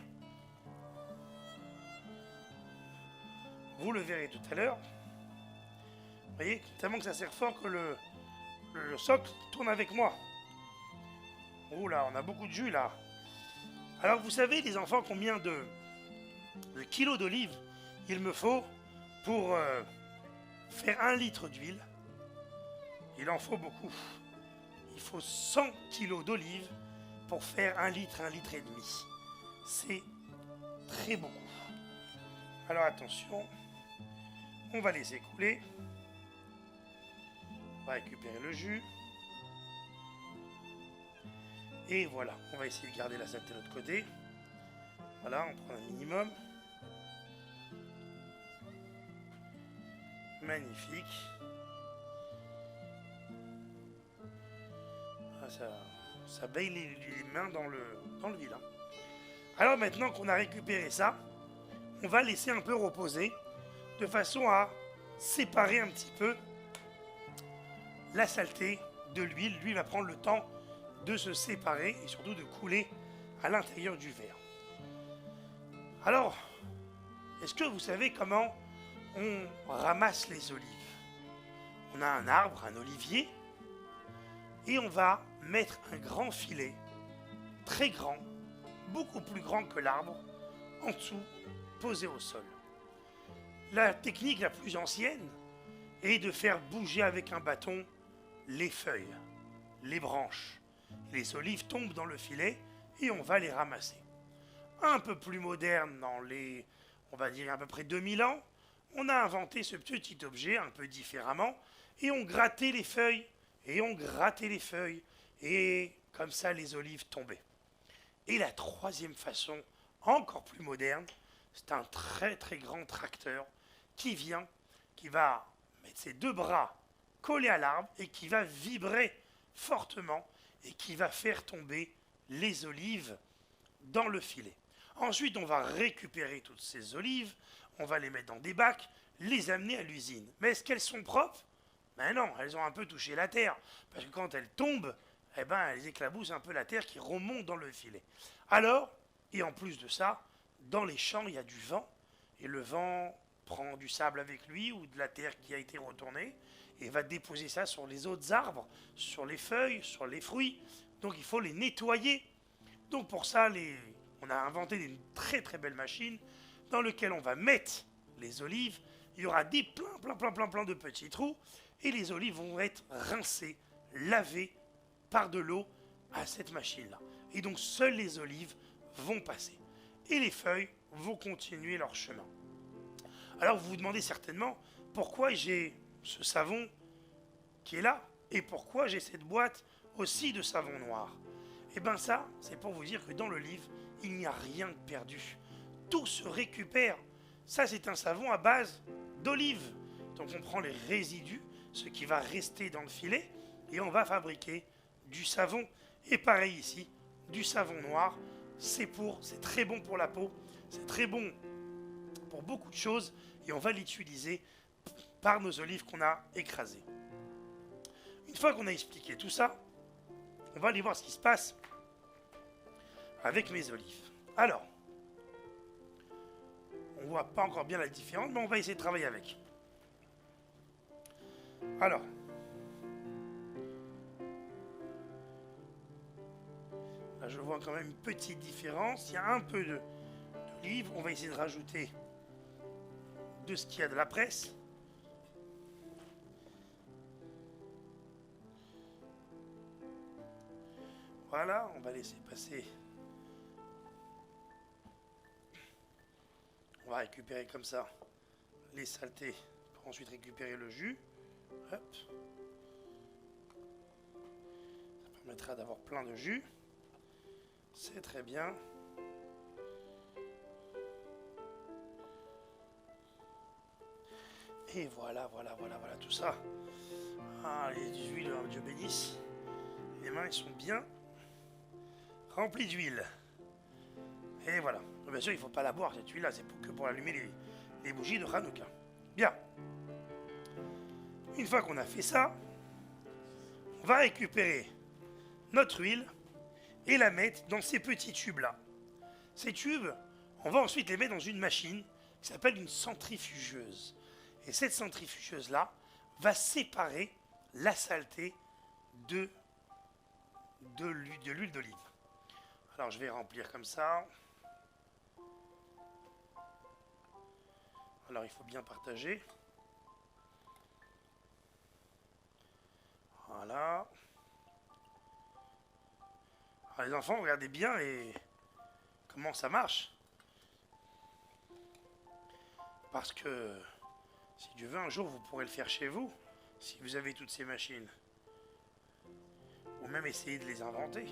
Vous le verrez tout à l'heure. Vous voyez, tellement que ça sert fort que le socle tourne avec moi. Oh là, on a beaucoup de jus là. Alors vous savez les enfants combien de kilos d'olives il me faut pour faire 1 litre d'huile? Il en faut beaucoup. Il faut 100 kilos d'olives pour faire 1 litre et demi. C'est très beaucoup. Alors attention, on va laisser couler. On va récupérer le jus. Et voilà, on va essayer de garder la saleté de l'autre côté. Voilà, on prend un minimum. Magnifique. Ah, ça baigne les mains dans l'huile. Hein. Alors maintenant qu'on a récupéré ça, on va laisser un peu reposer de façon à séparer un petit peu la saleté de l'huile. L'huile va prendre le temps de se séparer et surtout de couler à l'intérieur du verre. Alors, est-ce que vous savez comment on ramasse les olives? On a un arbre, un olivier, et on va mettre un grand filet, très grand, beaucoup plus grand que l'arbre, en dessous, posé au sol. La technique la plus ancienne est de faire bouger avec un bâton les feuilles, les branches. Les olives tombent dans le filet et on va les ramasser. Un peu plus moderne, dans les, on va dire à peu près 2000 ans, on a inventé ce petit objet un peu différemment et on grattait les feuilles et on grattait les feuilles et comme ça les olives tombaient. Et la troisième façon, encore plus moderne, c'est un très très grand tracteur qui va mettre ses deux bras collés à l'arbre et qui va vibrer fortement et qui va faire tomber les olives dans le filet. Ensuite, on va récupérer toutes ces olives, on va les mettre dans des bacs, les amener à l'usine. Mais est-ce qu'elles sont propres? Ben non, elles ont un peu touché la terre, parce que quand elles tombent, eh ben, elles éclaboussent un peu la terre qui remonte dans le filet. Alors, et en plus de ça, dans les champs, il y a du vent, et le vent prend du sable avec lui ou de la terre qui a été retournée, et va déposer ça sur les autres arbres, sur les feuilles, sur les fruits. Donc il faut les nettoyer. Donc pour ça, on a inventé une très très belle machine dans laquelle on va mettre les olives. Il y aura plein de petits trous et les olives vont être rincées, lavées par de l'eau à cette machine-là. Et donc seules les olives vont passer. Et les feuilles vont continuer leur chemin. Alors vous vous demandez certainement pourquoi j'ai ce savon qui est là et pourquoi j'ai cette boîte aussi de savon noir. Et bien ça, c'est pour vous dire que dans l'olive, il n'y a rien de perdu. Tout se récupère. Ça, c'est un savon à base d'olive. Donc on prend les résidus, ce qui va rester dans le filet, et on va fabriquer du savon. Et pareil ici, du savon noir. C'est très bon pour la peau, c'est très bon pour beaucoup de choses, et on va l'utiliser par nos olives qu'on a écrasées. Une fois qu'on a expliqué tout ça, on va aller voir ce qui se passe avec mes olives. Alors, on voit pas encore bien la différence, mais on va essayer de travailler avec. Alors, là je vois quand même une petite différence. Il y a un peu d'olive. On va essayer de rajouter de ce qu'il y a de la presse. Voilà, on va laisser passer. On va récupérer comme ça les saletés pour ensuite récupérer le jus. Hop. Ça permettra d'avoir plein de jus. C'est très bien. Et voilà tout ça. Ah, les huiles, Dieu bénisse. Les mains, ils sont bien remplies d'huile. Et voilà. Bien sûr, il ne faut pas la boire, cette huile-là. C'est que pour allumer les bougies de Hanouka. Bien. Une fois qu'on a fait ça, on va récupérer notre huile et la mettre dans ces petits tubes-là. Ces tubes, on va ensuite les mettre dans une machine qui s'appelle une centrifugeuse. Et cette centrifugeuse-là va séparer la saleté de l'huile d'olive. Alors je vais remplir comme ça. Alors il faut bien partager. Voilà. Alors les enfants, regardez bien comment ça marche. Parce que si Dieu veut, un jour vous pourrez le faire chez vous, si vous avez toutes ces machines. Ou même essayer de les inventer.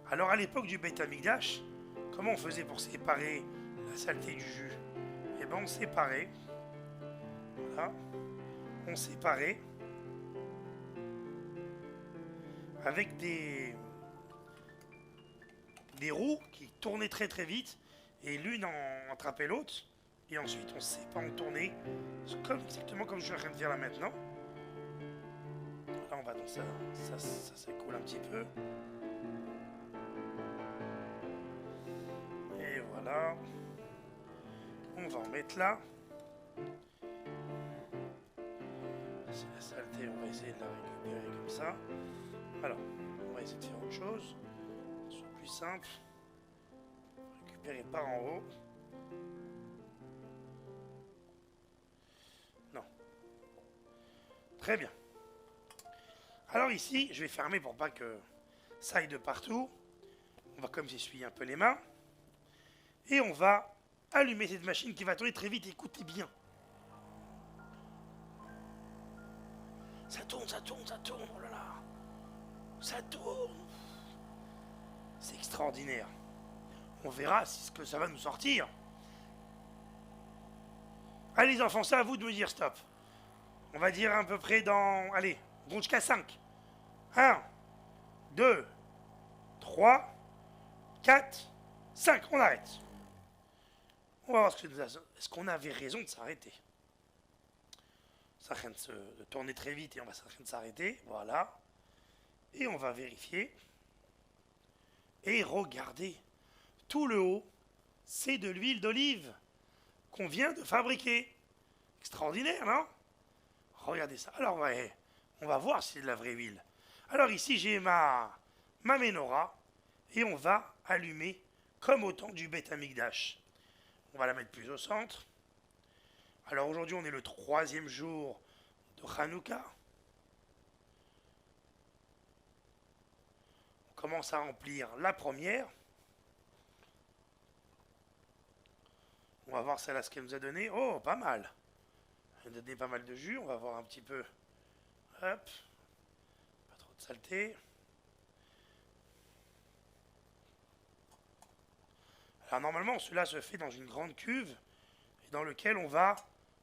Alors à l'époque du Beth Amikdash, comment on faisait pour séparer la saleté du jus? Eh bien on séparait. Voilà. On séparait avec des roues qui tournaient très très vite et l'une en attrapait l'autre et ensuite on tournait exactement comme je suis en train de faire là maintenant. Là on va dans ça coule un petit peu. Et voilà. On va en mettre là. C'est la saleté, on va essayer de la récupérer comme ça. Alors, on va essayer de faire autre chose. C'est plus simple. Récupérer par en haut. Non. Très bien. Alors ici, je vais fermer pour pas que ça aille de partout. On va comme s'essuyer un peu les mains. Et on va allumer cette machine qui va tourner très vite. Écoutez bien. Ça tourne, oh là là. Ça tourne. C'est extraordinaire. On verra ce que ça va nous sortir. Allez les enfants, c'est à vous de me dire stop. On va dire à peu près dans... Allez, on compte jusqu'à 5. 1, 2, 3, 4, 5. On arrête. On va voir est-ce qu'on avait raison de s'arrêter. Ça vient de tourner très vite et on va s'arrêter. Voilà. Et on va vérifier. Et regardez. Tout le haut, c'est de l'huile d'olive qu'on vient de fabriquer. Extraordinaire, non? Regardez ça. Alors, ouais, on va voir si c'est de la vraie huile. Alors ici, j'ai ma menorah. Et on va allumer comme au temps du Beth Amikdash. On va la mettre plus au centre. Alors aujourd'hui, on est le 3e jour de Hanouka. On commence à remplir la première. On va voir celle-là, ce qu'elle nous a donné. Oh, pas mal. Elle a donné pas mal de jus. On va voir un petit peu. Hop. Pas trop de saleté. Alors normalement, cela se fait dans une grande cuve dans lequel on va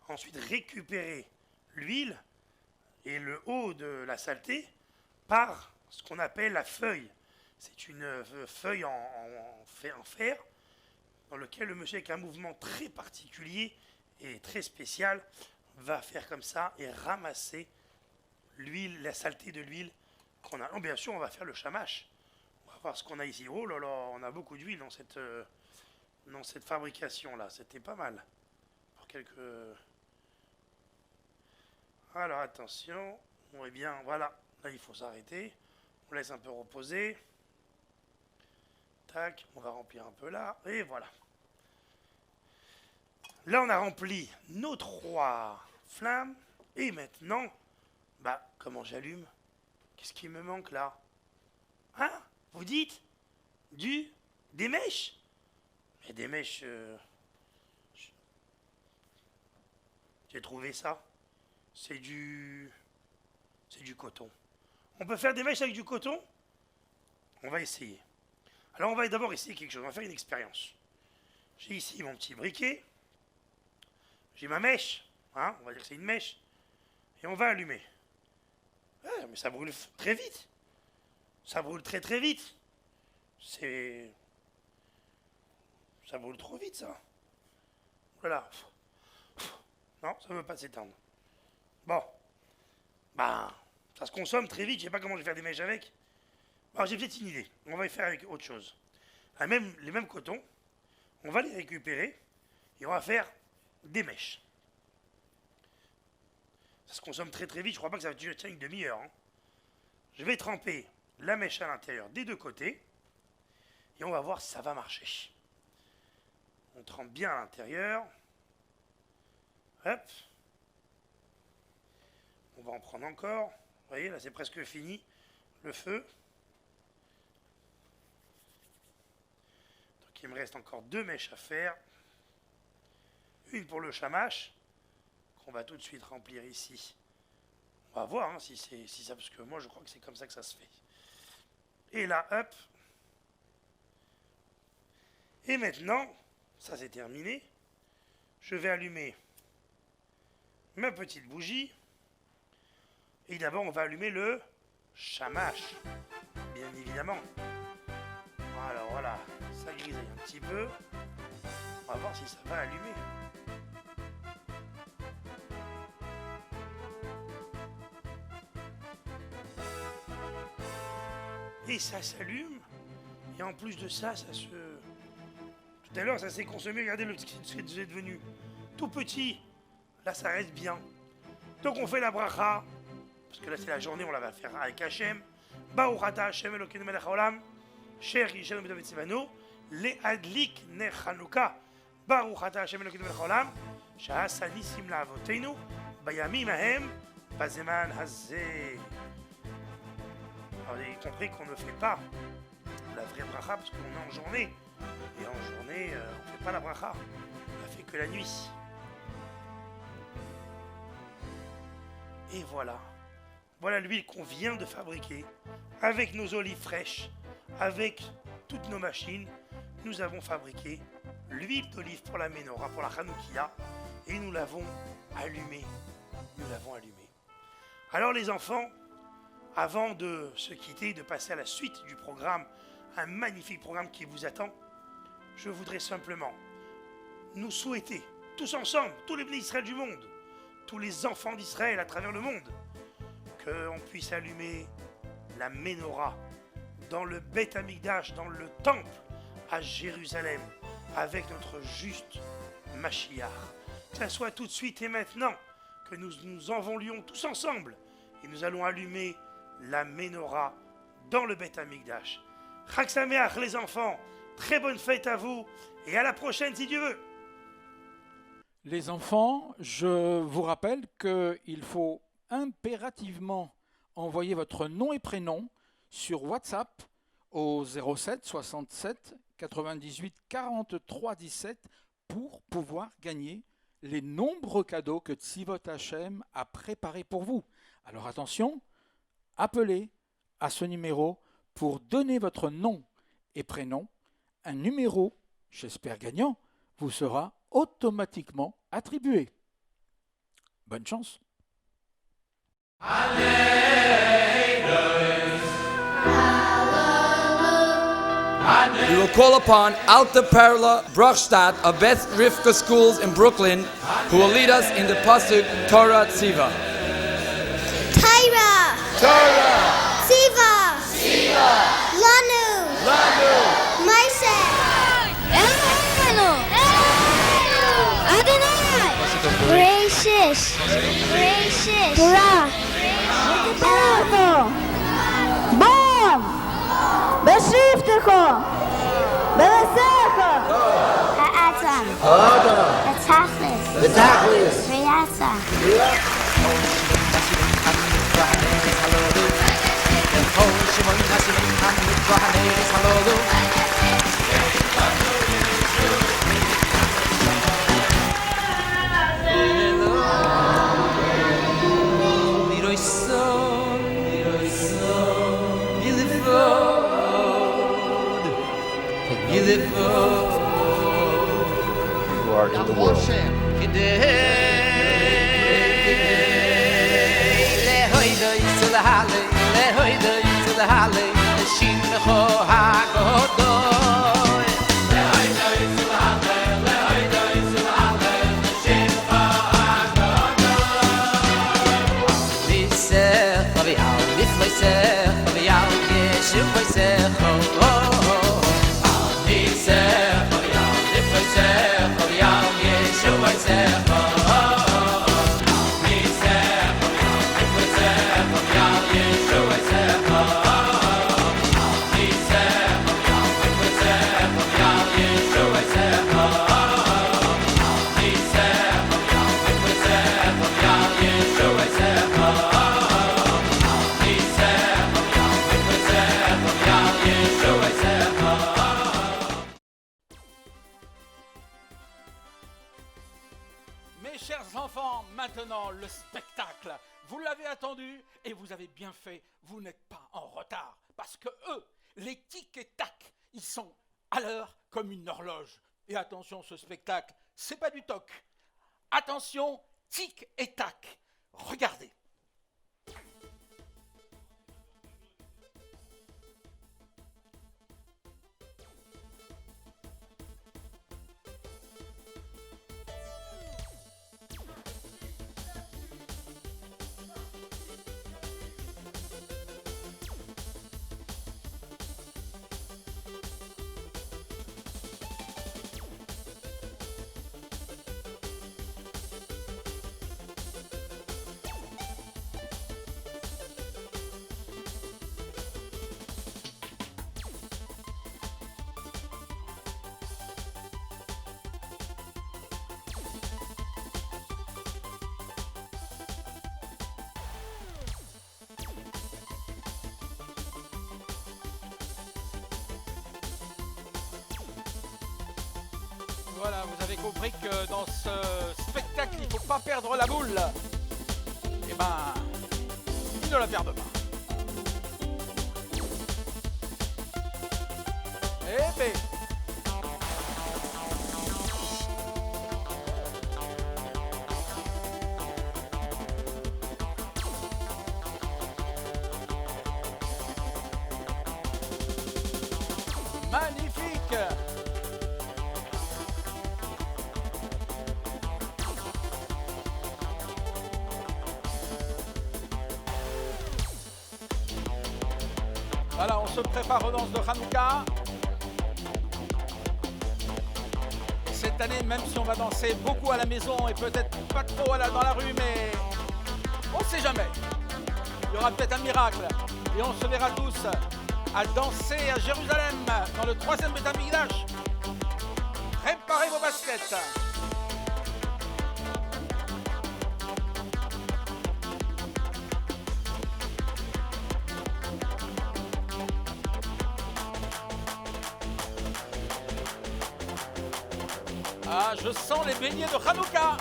ensuite récupérer l'huile et le haut de la saleté par ce qu'on appelle la feuille. C'est une feuille en fer dans lequel le monsieur, avec un mouvement très particulier et très spécial, va faire comme ça et ramasser l'huile, la saleté de l'huile qu'on a. Non, bien sûr, on va faire le shamash. On va voir ce qu'on a ici. Oh là là, on a beaucoup d'huile dans cette fabrication-là. C'était pas mal. Pour quelques... Alors, attention. On est bien, voilà. Là, il faut s'arrêter. On laisse un peu reposer. Tac, on va remplir un peu là. Et voilà. Là, on a rempli nos 3 flammes. Et maintenant, Bah, comment j'allume? Qu'est-ce qui me manque là? Hein? Vous dites? Des mèches? Mais des mèches... J'ai trouvé ça. C'est du coton. On peut faire des mèches avec du coton? On va essayer. Alors on va d'abord essayer quelque chose. On va faire une expérience. J'ai ici mon petit briquet. J'ai ma mèche. Hein, on va dire que c'est une mèche. Et on va allumer. Ah, mais ça brûle très vite. Ça brûle très très vite. Ça brûle trop vite, ça. Voilà. Non, ça ne veut pas s'éteindre. Bon. Ben, ça se consomme très vite. Je ne sais pas comment je vais faire des mèches avec. Alors, j'ai peut-être une idée. On va y faire avec autre chose. Les mêmes cotons, on va les récupérer et on va faire des mèches. Ça se consomme très très vite. Je crois pas que ça va durer une demi-heure. Hein. Je vais tremper la mèche à l'intérieur des deux côtés et on va voir si ça va marcher. On trempe bien à l'intérieur. Hop. On va en prendre encore. Vous voyez, là c'est presque fini. Le feu. Donc il me reste encore 2 mèches à faire. Une pour le chamache, qu'on va tout de suite remplir ici. On va voir hein, si ça, parce que moi je crois que c'est comme ça que ça se fait. Et là, hop. Et maintenant, ça c'est terminé. Je vais allumer ma petite bougie. Et d'abord, on va allumer le chamache. Bien évidemment. Alors voilà, ça grisaille un petit peu. On va voir si ça va allumer. Et ça s'allume. Et en plus de ça, ça se... Tout à l'heure, ça s'est consommé. Regardez ce que c'est devenu. Tout petit. Là, ça reste bien. Donc, on fait la bracha. Parce que là, c'est la journée, on la va faire avec Hachem. Baruch ata Hashem Elokeinu melech haolam. Asher yishenu b'davet tzivanu. Le'adlik ner Chanukah. Baruch ata Hashem Elokeinu melech haolam. Sha'asa nisim la'avoteinu. Bayamim hahem. Bazeman hazeh. Alors, vous avez compris qu'on ne fait pas la vraie bracha parce qu'on est en journée. Et en journée, on ne fait pas la bracha. On ne fait que la nuit. Et voilà. Voilà l'huile qu'on vient de fabriquer. Avec nos olives fraîches, avec toutes nos machines, nous avons fabriqué l'huile d'olive pour la Ménorah, pour la Hanoukia. Et nous l'avons allumée. Nous l'avons allumée. Alors les enfants, avant de se quitter, de passer à la suite du programme, un magnifique programme qui vous attend, je voudrais simplement nous souhaiter, tous ensemble, tous les bénis d'Israël du monde, tous les enfants d'Israël à travers le monde, qu'on puisse allumer la Ménorah dans le Beth Amikdash, dans le temple à Jérusalem, avec notre juste Mashiach. Que ça soit tout de suite et maintenant, que nous nous envolions tous ensemble et nous allons allumer la Ménorah dans le Beth Amikdash. Chag Sameach les enfants, très bonne fête à vous et à la prochaine si Dieu veut. Les enfants, je vous rappelle qu'il faut impérativement envoyer votre nom et prénom sur WhatsApp au 07 67 98 43 17 pour pouvoir gagner les nombreux cadeaux que Tzivot Hashem a préparés pour vous. Alors attention, appelez à ce numéro pour donner votre nom et prénom. Un numéro, j'espère gagnant, vous sera automatiquement attribué. Bonne chance. We will call upon Alta Perla Bruchstadt of Beth Rivka Schools in Brooklyn, who will lead us in the Pasuk Torah Tziva. Torah. Tziva. Lanu. Moshe. Adonai. Gracious. Torah. Bom. Beshivtecho. Belesecha. Ha'atam. Betachlis. Riyasa. 하시는 하늘과 하늘의 살로도 You are in the world. Mes chers enfants, maintenant le spectacle. Vous l'avez attendu et vous avez bien fait. Vous n'êtes pas en retard. Parce que eux, les tic et tac, ils sont à l'heure comme une horloge. Et attention, ce spectacle, c'est pas du toc. Attention, tic et tac. Regardez. Voilà, vous avez compris que dans ce spectacle, il ne faut pas perdre la boule. Eh ben, ils ne la perdent pas. Eh ben. Magnifique. Voilà, on se prépare aux danses de Hanouka. Cette année, même si on va danser beaucoup à la maison et peut-être pas trop dans la rue, mais on ne sait jamais. Il y aura peut-être un miracle et on se verra tous à danser à Jérusalem, dans le 3e Beth Amikdash. Préparez vos baskets. Ah, je sens les beignets de Hanouka.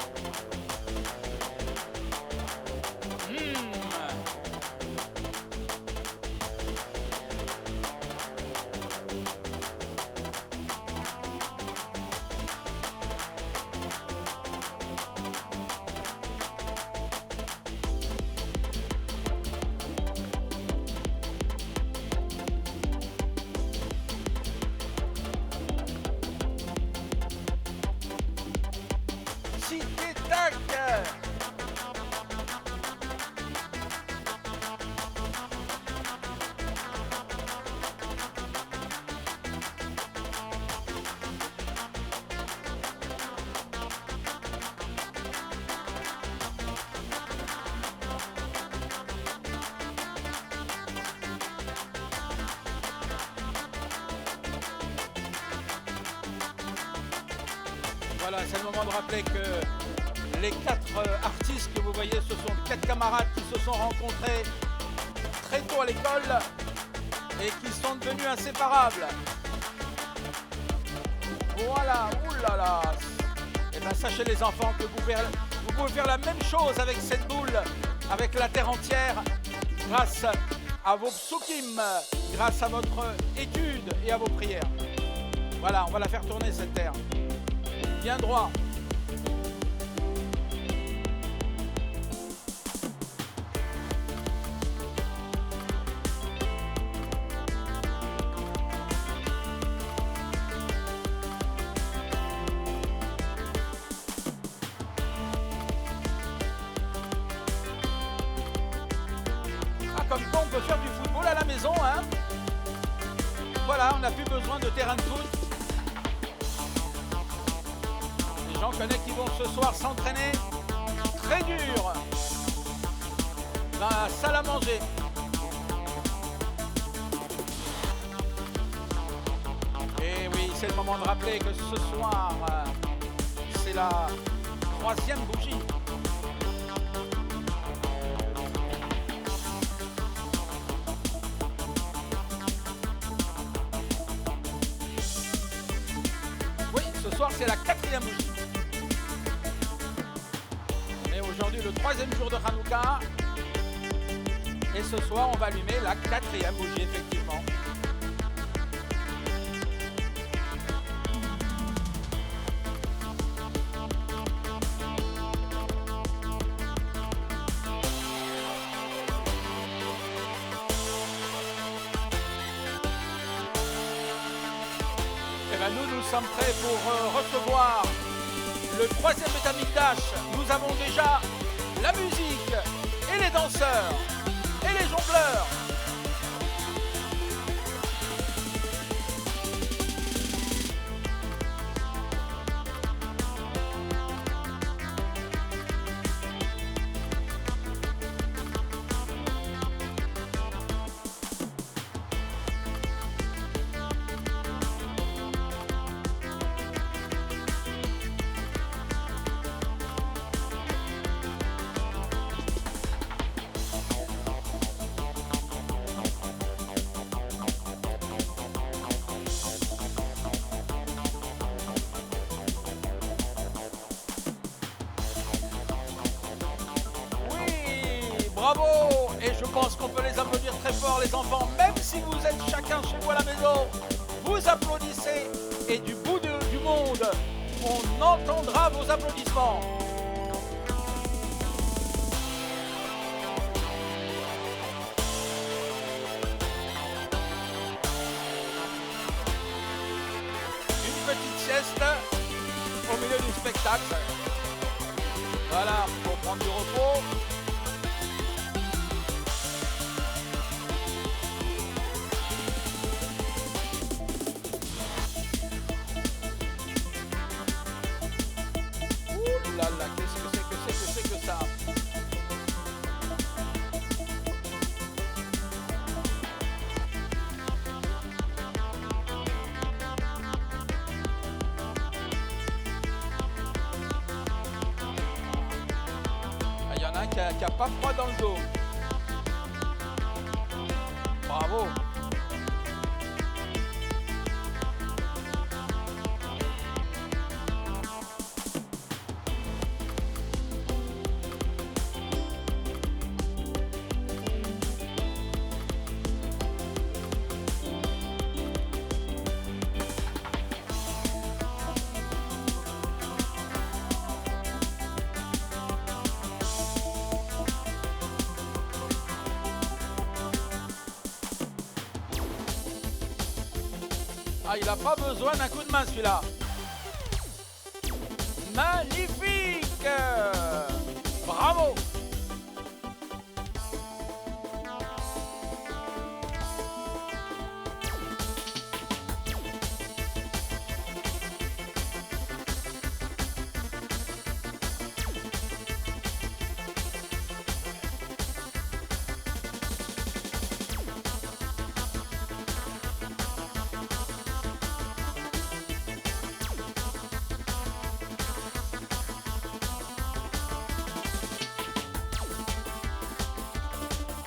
Tic-tac. Voilà, c'est le moment de rappeler que les 4 artistes que vous voyez, ce sont 4 camarades qui se sont rencontrés très tôt à l'école et qui sont devenus inséparables. Voilà, oulala. Et bien sachez les enfants que vous pouvez faire la même chose avec cette boule, avec la terre entière, grâce à vos psukim, grâce à votre étude et à vos prières. Voilà, on va la faire tourner cette terre. Bien droit. Comme quoi on peut faire du football à la maison, hein. Voilà, on n'a plus besoin de terrain de foot. Les gens connaissent qui vont ce soir s'entraîner très dur dans la salle à manger. Et oui, c'est le moment de rappeler que ce soir, c'est la 3e bougie. Ce soir, c'est la 4e bougie. On est aujourd'hui le 3e jour de Hanouka. Et ce soir, on va allumer la 4e bougie, effectivement. Nous sommes prêts pour recevoir le 3e Beth Amikdash. Nous avons déjà la musique et les danseurs et les jongleurs. Bravo! Et je pense qu'on peut les applaudir très fort, les enfants. Même si vous êtes chacun chez vous à la maison, vous applaudissez. Et du bout du monde, on entendra vos applaudissements. Une petite sieste au milieu du spectacle. Voilà, pour prendre du repos. Qu'est-ce que c'est que ça? Il y en a un qui a pas froid dans le dos. Bravo. Ah, il n'a pas besoin d'un coup de main celui-là. Magnifique! Bravo!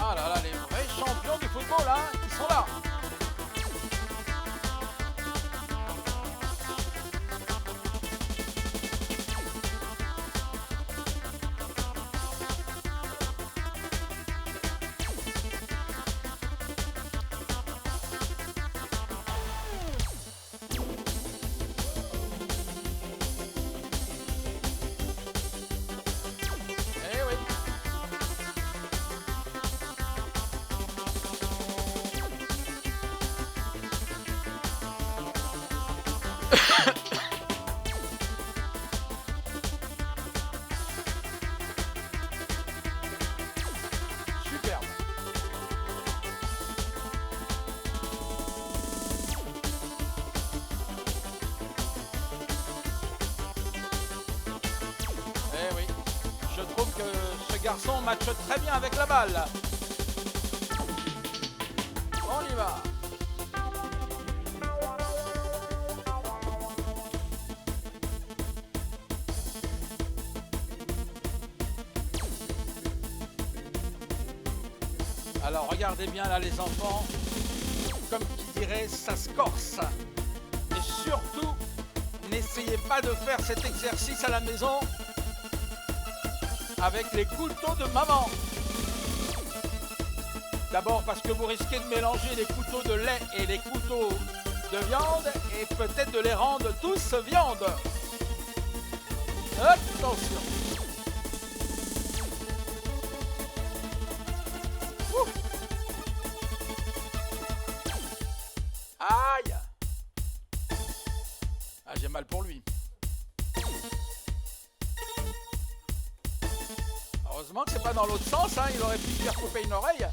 Ah là là, les vrais champions du football, hein, ils sont là. Superbe. Eh oui, je trouve que ce garçon matche très bien avec la balle. On y va. Alors regardez bien là les enfants, comme qui dirait, ça se corse. Et surtout, n'essayez pas de faire cet exercice à la maison avec les couteaux de maman. D'abord parce que vous risquez de mélanger les couteaux de lait et les couteaux de viande et peut-être de les rendre tous viande. Attention. Ouh. Aïe. Ah, j'ai mal pour lui. Heureusement que c'est pas dans l'autre sens, hein. Il aurait pu se faire couper une oreille.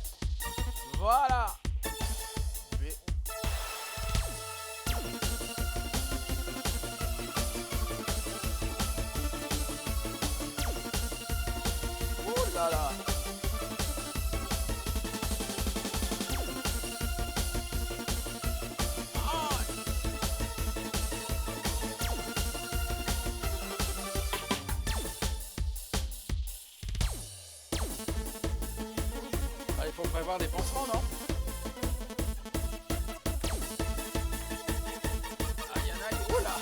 Voilà. Mais... ouh là là. Ah, il faut prévoir des pansements, non? Ah, il y en a qui... oula.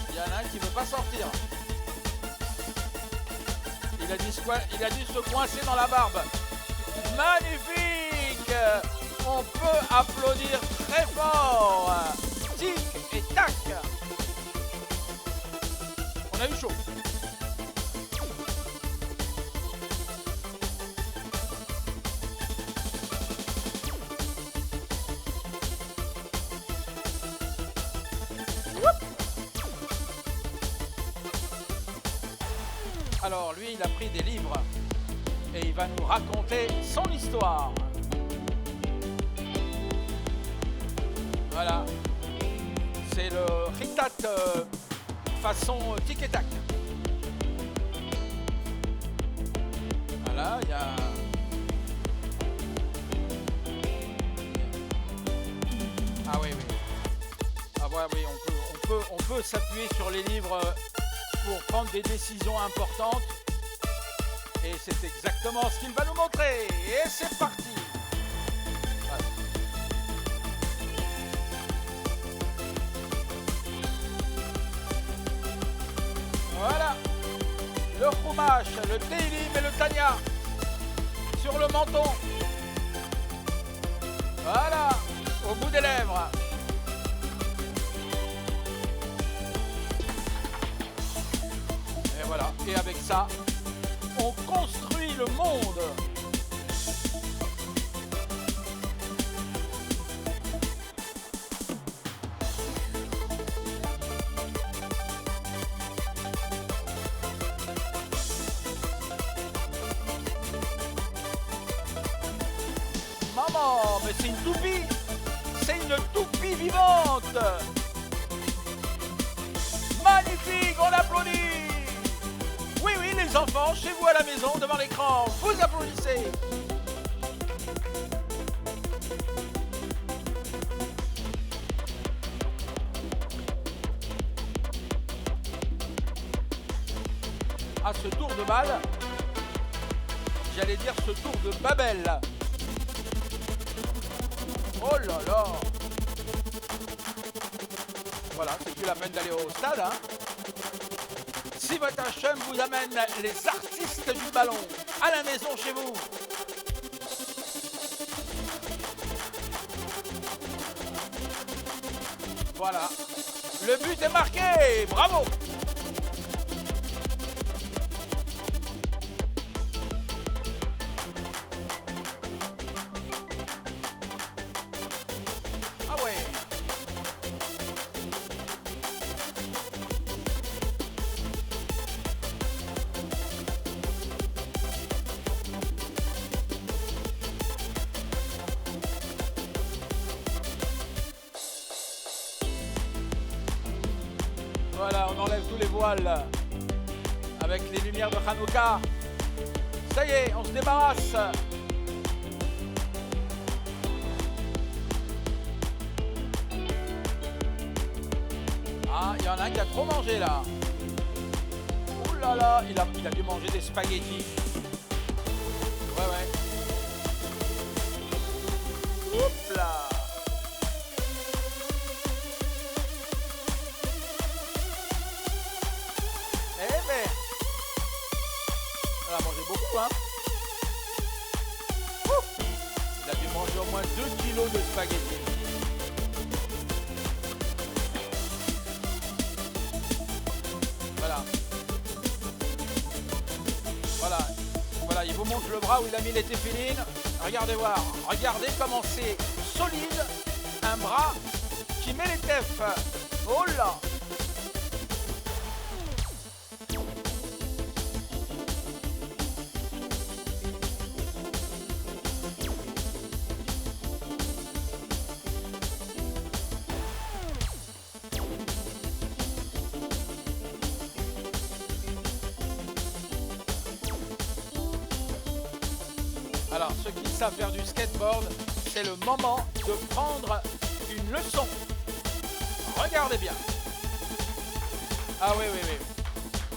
Il y en a un qui veut pas sortir. Il a dû se coincer dans la barbe. Magnifique. On peut applaudir très fort. Tic et tac. On a eu chaud. Alors lui, il a pris des livres et il va nous raconter son histoire. Voilà. C'est le ritat façon tic et tac. Voilà, il y a... ah oui, oui. Ah ouais, oui, on peut s'appuyer sur les livres pour prendre des décisions importantes. Et c'est exactement ce qu'il va nous montrer. Et c'est parti. Voilà. Le Chumash, le Teilim et le Tanya sur le menton. Voilà. Au bout des lèvres. Et voilà. Et avec ça, on construit le monde. Maman, mais c'est une toupie. C'est une toupie vivante. Magnifique, on applaudit. Oui, oui, les enfants, chez vous à la maison, devant l'écran, vous applaudissez. À ce tour de balle, j'allais dire ce tour de Babel. Oh là là. Voilà, c'est plus la peine d'aller au stade, hein. Si votre Hachem vous amène les artistes du ballon à la maison chez vous. Voilà. Le but est marqué. Bravo. Ah ouais. Voilà, on enlève tous les voiles avec les lumières de Hanouka. Ça y est, on se débarrasse. Ah, il y en a un qui a trop mangé là. Ouh là là, il a dû manger des spaghettis. Ouais, ouais. Oups là. Eh ben, elle a mangé beaucoup, hein. Ouh. Il a dû manger au moins 2 kilos de spaghettis. Voilà. Voilà. Voilà, il vous montre le bras où il a mis les téphilines. Regardez voir. Regardez comment c'est solide. Un bras qui met les tefs. Oh là. Alors, ceux qui savent faire du skateboard, c'est le moment de prendre une leçon. Regardez bien. Ah oui, oui, oui.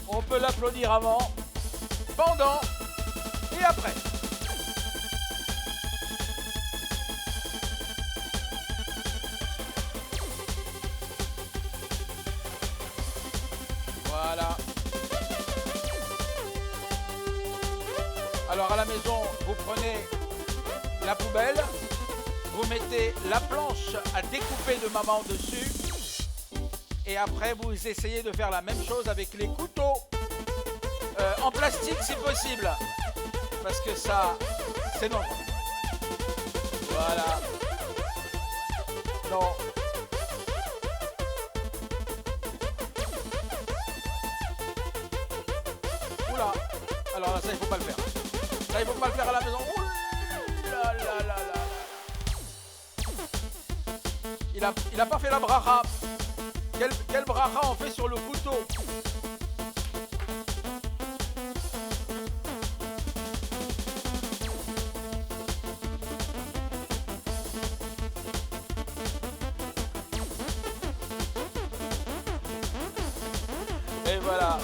On peut l'applaudir avant, pendant et après. Voilà. Alors à la maison, vous prenez la poubelle, vous mettez la planche à découper de maman dessus et après vous essayez de faire la même chose avec les couteaux en plastique si possible parce que ça, c'est dangereux. Voilà. Non. Oula. Alors là, ça, il faut pas le faire. Ça, il faut pas le faire à la maison. Ouh là là là là. Il a pas fait la bracha. Quel bracha on fait sur le couteau? Et voilà.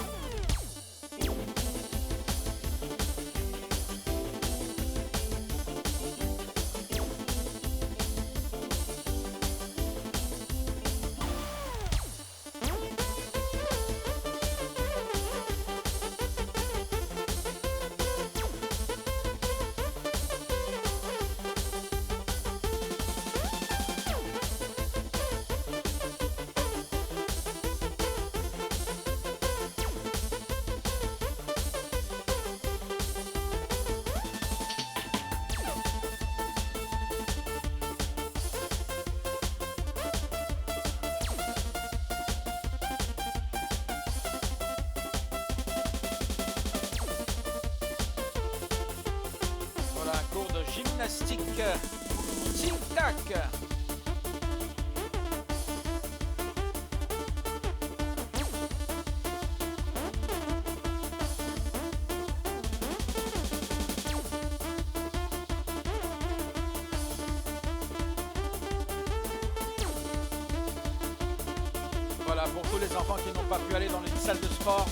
Voilà, un cours de gymnastique. Tic-tac. Voilà, pour tous les enfants qui n'ont pas pu aller dans une salle de sport,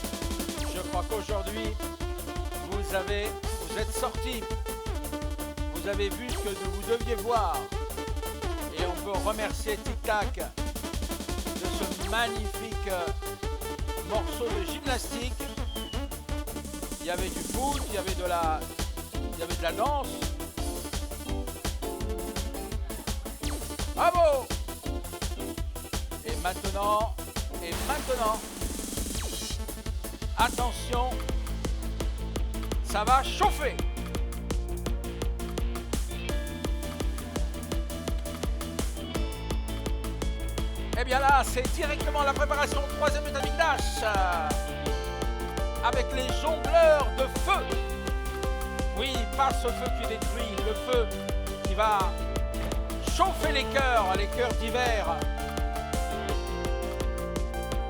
je crois qu'aujourd'hui, vous êtes sortis. Vous avez vu ce que vous deviez voir. Et on peut remercier Tic Tac de ce magnifique morceau de gymnastique. Il y avait du foot, il y avait de la danse. Bravo! Et maintenant, attention, ça va chauffer. Et bien là, c'est directement la préparation au 3e Betamikdash avec les jongleurs de feu. Oui, pas ce feu qui détruit, le feu qui va chauffer les cœurs d'hiver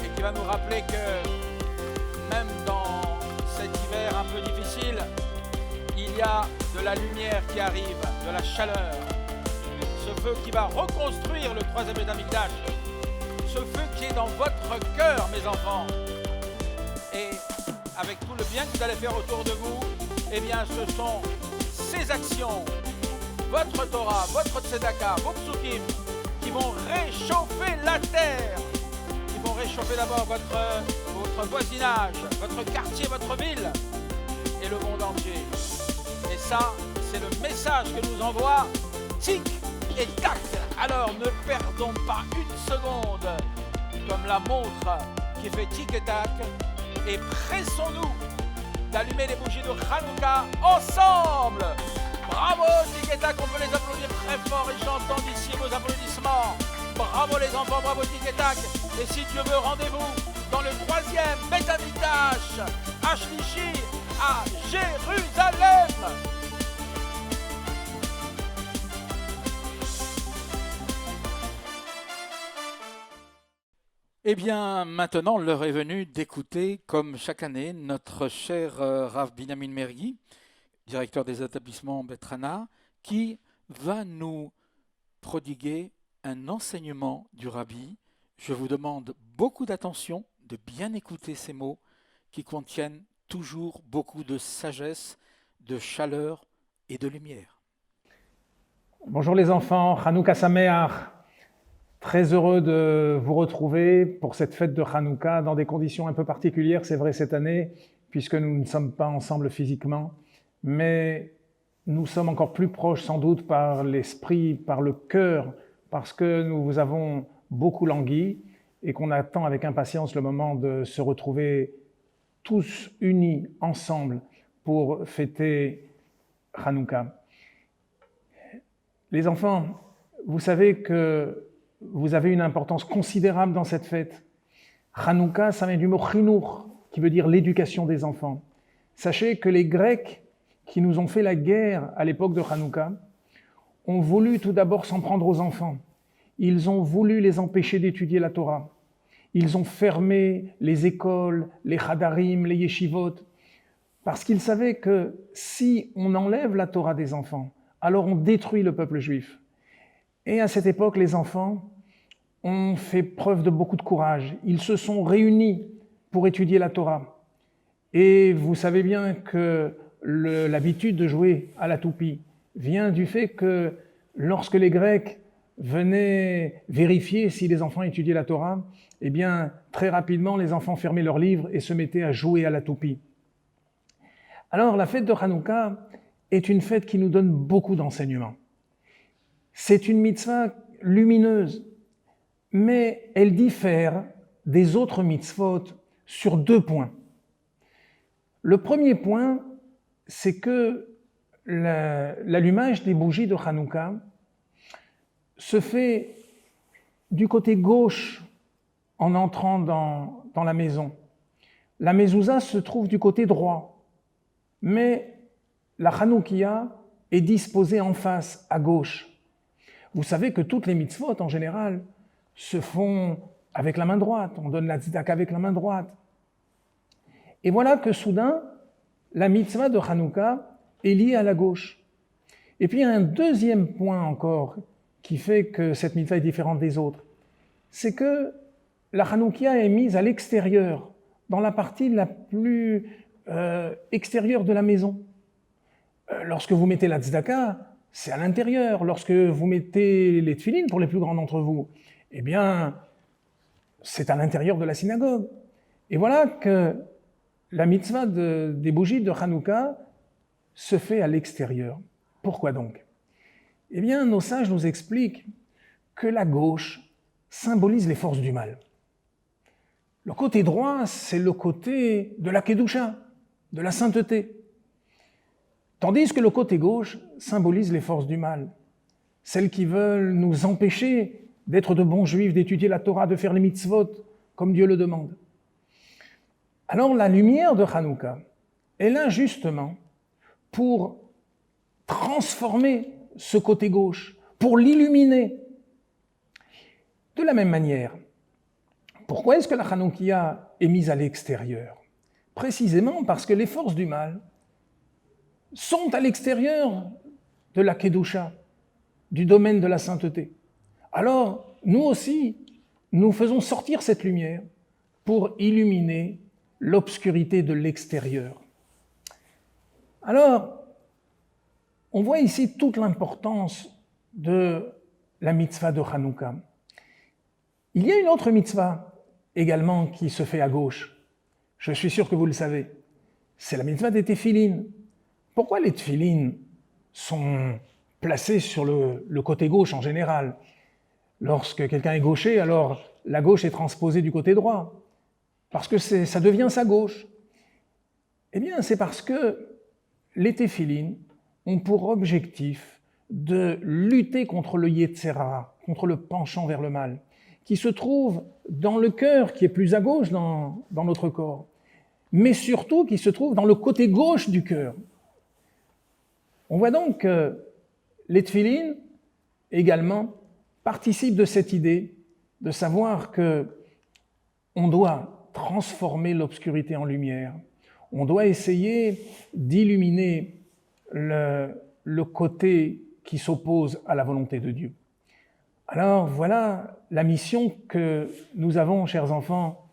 et qui va nous rappeler que même dans cet hiver un peu difficile, il y a de la lumière qui arrive, de la chaleur. Ce feu qui va reconstruire le troisième Beth Amikdash. Ce feu qui est dans votre cœur, mes enfants. Et avec tout le bien que vous allez faire autour de vous, eh bien ce sont ces actions, votre Torah, votre Tzedaka, vos psukim, qui vont réchauffer la terre. Ils vont réchauffer d'abord votre voisinage, votre quartier, votre ville et le monde entier. Et ça, c'est le message que nous envoie Tic et Tac. Alors ne perdons pas une seconde comme la montre qui fait Tic et Tac et pressons-nous d'allumer les bougies de Hanouka ensemble. Bravo Tic et Tac, on peut les applaudir très fort et j'entends d'ici vos applaudissements. Bravo les enfants, bravo Tic et Tac. Et si Dieu veut, rendez-vous dans le troisième Beth Amikdash à Shlishi, à Jérusalem. Eh bien, maintenant, l'heure est venue d'écouter, comme chaque année, notre cher Rav Binyamin Mergui, directeur des établissements Beth Hana, qui va nous prodiguer un enseignement du Rabbi. Je vous demande beaucoup d'attention, de bien écouter ces mots qui contiennent toujours beaucoup de sagesse, de chaleur et de lumière. Bonjour les enfants, Hanouka Sameach. Très heureux de vous retrouver pour cette fête de Hanouka dans des conditions un peu particulières, c'est vrai cette année, puisque nous ne sommes pas ensemble physiquement, mais nous sommes encore plus proches sans doute par l'esprit, par le cœur, parce que nous vous avons beaucoup langui et qu'on attend avec impatience le moment de se retrouver tous unis ensemble pour fêter Hanouka. Les enfants, vous savez que vous avez une importance considérable dans cette fête. Hanouka, ça vient du mot chinour, qui veut dire l'éducation des enfants. Sachez que les Grecs qui nous ont fait la guerre à l'époque de Hanouka ont voulu tout d'abord s'en prendre aux enfants. Ils ont voulu les empêcher d'étudier la Torah. Ils ont fermé les écoles, les chadarim, les yeshivot, parce qu'ils savaient que si on enlève la Torah des enfants, alors on détruit le peuple juif. Et à cette époque, les enfants ont fait preuve de beaucoup de courage. Ils se sont réunis pour étudier la Torah. Et vous savez bien que l'habitude de jouer à la toupie vient du fait que lorsque les Grecs venaient vérifier si les enfants étudiaient la Torah, eh bien, très rapidement, les enfants fermaient leurs livres et se mettaient à jouer à la toupie. Alors, la fête de Hanouka est une fête qui nous donne beaucoup d'enseignements. C'est une mitzvah lumineuse, mais elle diffère des autres mitzvot sur 2 points. Le premier point, c'est que l'allumage des bougies de Hanouka se fait du côté gauche en entrant dans la maison. La mezouza se trouve du côté droit, mais la Hanoukia est disposée en face, à gauche. Vous savez que toutes les mitzvot, en général, se font avec la main droite. On donne la tzedaka avec la main droite. Et voilà que soudain, la mitzvah de Hanouka est liée à la gauche. Et puis il y a un deuxième point encore qui fait que cette mitzvah est différente des autres. C'est que la Hanoukia est mise à l'extérieur, dans la partie la plus extérieure de la maison. Lorsque vous mettez la tzedaka, c'est à l'intérieur. Lorsque vous mettez les tefilines, pour les plus grands d'entre vous, eh bien, c'est à l'intérieur de la synagogue. Et voilà que la mitzvah des bougies de Hanouka se fait à l'extérieur. Pourquoi donc? Eh bien, nos sages nous expliquent que la gauche symbolise les forces du mal. Le côté droit, c'est le côté de la kedusha, de la sainteté. Tandis que le côté gauche symbolise les forces du mal, celles qui veulent nous empêcher d'être de bons juifs, d'étudier la Torah, de faire les mitzvot comme Dieu le demande. Alors la lumière de Hanouka est là justement pour transformer ce côté gauche, pour l'illuminer. De la même manière, Pourquoi est-ce que la Hanoukia est mise à l'extérieur? Précisément parce que les forces du mal sont à l'extérieur de la Kedusha, du domaine de la sainteté. Alors, nous aussi, nous faisons sortir cette lumière pour illuminer l'obscurité de l'extérieur. Alors, on voit ici toute l'importance de la mitzvah de Hanouka. Il y a une autre mitzvah également qui se fait à gauche. Je suis sûr que vous le savez. C'est la mitzvah des téphilines. Pourquoi les téphilines sont placés sur le côté gauche en général? Lorsque quelqu'un est gaucher, alors la gauche est transposée du côté droit, parce que ça devient sa gauche. Eh bien, c'est parce que les téphilines ont pour objectif de lutter contre le Yetzer Hara, contre le penchant vers le mal, qui se trouve dans le cœur, qui est plus à gauche dans notre corps, mais surtout qui se trouve dans le côté gauche du cœur. On voit donc que les téphilines, également, participent de cette idée de savoir que on doit transformer l'obscurité en lumière. On doit essayer d'illuminer le côté qui s'oppose à la volonté de Dieu. Alors voilà la mission que nous avons, chers enfants,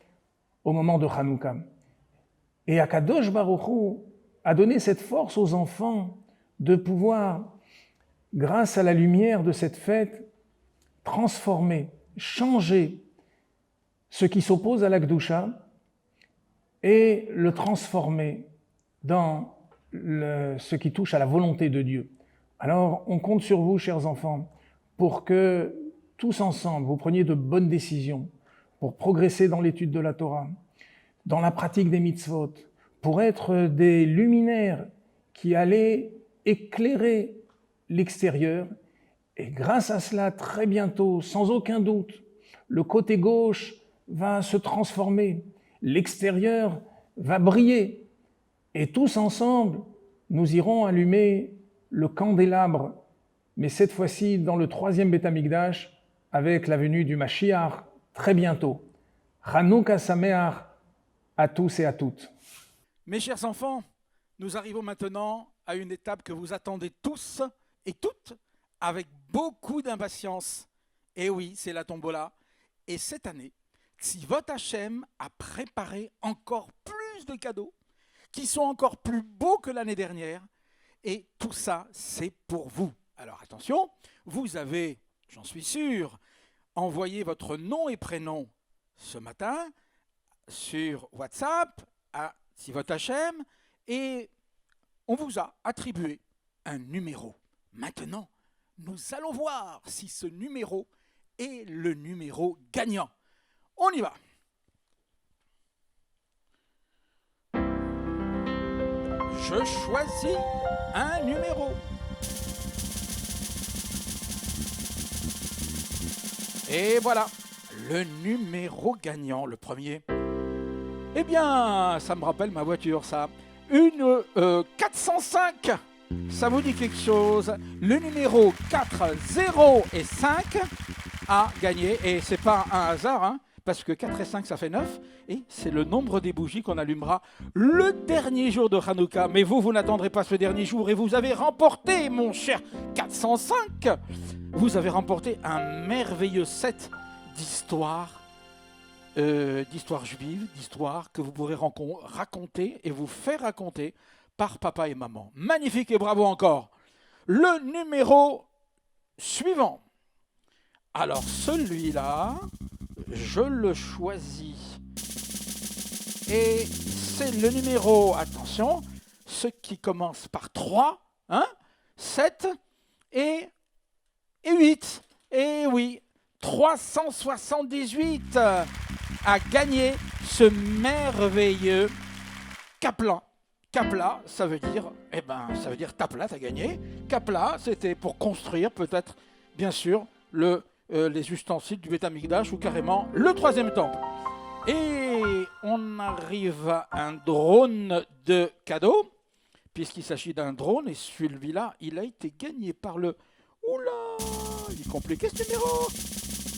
au moment de Hanouka. Et Akadosh Baruch Hu a donné cette force aux enfants de pouvoir, grâce à la lumière de cette fête, transformer, changer ce qui s'oppose à la Kedusha et le transformer dans ce qui touche à la volonté de Dieu. Alors, on compte sur vous, chers enfants, pour que tous ensemble, vous preniez de bonnes décisions pour progresser dans l'étude de la Torah, dans la pratique des mitzvot, pour être des luminaires qui allaient éclairer l'extérieur. Et grâce à cela, très bientôt, sans aucun doute, le côté gauche va se transformer, l'extérieur va briller. Et tous ensemble, nous irons allumer le candélabre, mais cette fois-ci dans le 3e Beth Amikdash, avec la venue du Mashiach très bientôt. Hanouka Sameach à tous et à toutes. Mes chers enfants, nous arrivons maintenant à une étape que vous attendez tous et toutes avec beaucoup d'impatience. Et oui, c'est la tombola. Et cette année, Tzivot Hashem a préparé encore plus de cadeaux qui sont encore plus beaux que l'année dernière. Et tout ça, c'est pour vous. Alors attention, vous avez, j'en suis sûr, envoyé votre nom et prénom ce matin sur WhatsApp à Tzivot Hashem et on vous a attribué un numéro. Maintenant, nous allons voir si ce numéro est le numéro gagnant. On y va. Je choisis un numéro. Et voilà, le numéro gagnant, le premier. Eh bien, ça me rappelle ma voiture, ça. Une 405. Ça vous dit quelque chose? Le numéro 4, 0 et 5 a gagné. Et c'est pas un hasard, hein, parce que 4 et 5, ça fait 9. Et c'est le nombre des bougies qu'on allumera le dernier jour de Hanouka. Mais vous n'attendrez pas ce dernier jour et vous avez remporté, mon cher 405. Vous avez remporté un merveilleux set d'histoires juives, d'histoires que vous pourrez raconter et vous faire raconter par papa et maman. Magnifique et bravo encore. Le numéro suivant. Alors celui-là, je le choisis. Et c'est le numéro, attention, ce qui commence par 3, 7 et 8. Et oui, 378 a gagné ce merveilleux Kaplan. Kapla, ça veut dire, ça veut dire Tapla, t'as gagné. Kapla, c'était pour construire peut-être, bien sûr, les ustensiles du Beth Amikdash ou carrément le 3e temple. Et on arrive à un drone de cadeau, puisqu'il s'agit d'un drone, et celui-là, il a été gagné par le... Oula, il est compliqué ce numéro.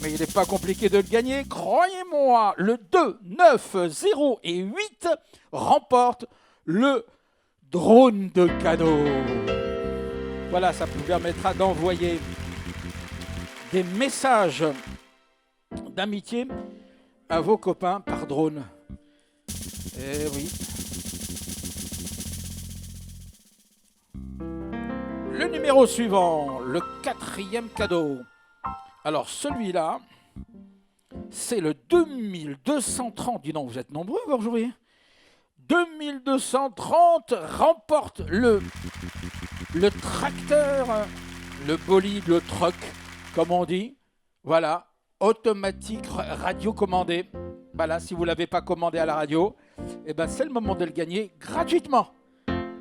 Mais il n'est pas compliqué de le gagner, croyez-moi. Le 2, 9, 0 et 8 remportent le drone de cadeau. Voilà, ça vous permettra d'envoyer des messages d'amitié à vos copains par drone. Eh oui. Le numéro suivant, le 4e cadeau. Alors celui-là, c'est le 2230. Dis donc, vous êtes nombreux aujourd'hui. 2230 remporte le tracteur, le bolide, le truck, comme on dit. Voilà, automatique radio commandé. Voilà, si vous ne l'avez pas commandé à la radio, eh ben, c'est le moment de le gagner gratuitement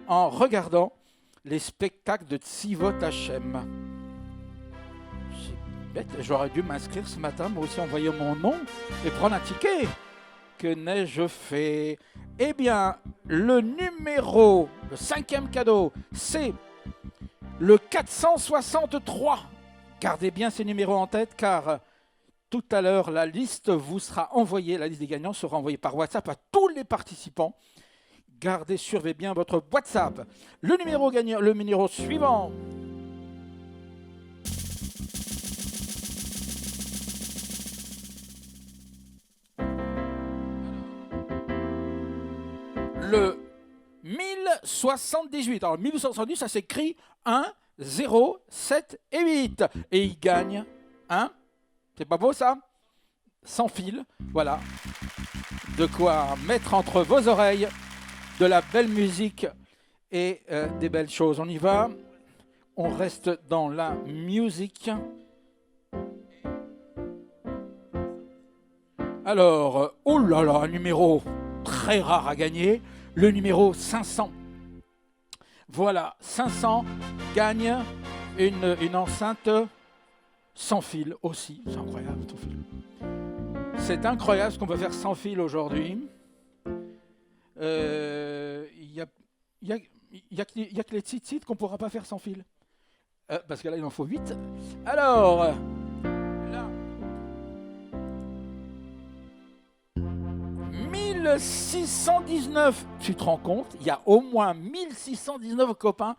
en regardant les spectacles de Tzivot Hashem. C'est bête, j'aurais dû m'inscrire ce matin, moi aussi envoyer mon nom et prendre un ticket. Que n'ai-je fait? Eh bien, le 5e cadeau, c'est le 463. Gardez bien ces numéros en tête car tout à l'heure, la liste vous sera envoyée, la liste des gagnants sera envoyée par WhatsApp à tous les participants. Gardez, surveillez bien votre WhatsApp. Le numéro gagnant, le numéro suivant. Le 1078. Alors 1078, ça s'écrit 1, 0, 7 et 8. Et il gagne 1. C'est pas beau ça? Sans fil. Voilà. De quoi mettre entre vos oreilles de la belle musique et des belles choses. On y va. On reste dans la musique. Alors, oh là là, un numéro très rare à gagner. Le numéro 500. Voilà, 500 gagne une enceinte sans fil aussi. C'est incroyable, sans fil. C'est incroyable ce qu'on peut faire sans fil aujourd'hui. Il y a que les sites qu'on ne pourra pas faire sans fil. Parce que là, il en faut 8. Alors, là, 1619, tu te rends compte, il y a au moins 1619 copains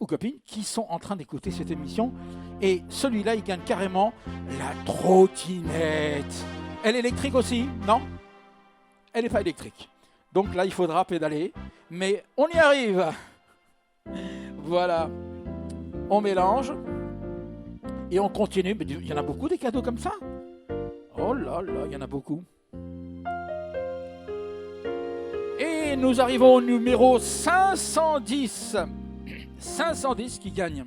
ou copines qui sont en train d'écouter cette émission. Et celui-là, il gagne carrément la trottinette. Elle est électrique aussi, non? Elle n'est pas électrique. Donc là, il faudra pédaler. Mais on y arrive. Voilà. On mélange. Et on continue. Mais il y en a beaucoup des cadeaux comme ça. Oh là là, il y en a beaucoup. Et nous arrivons au numéro 510. 510 qui gagne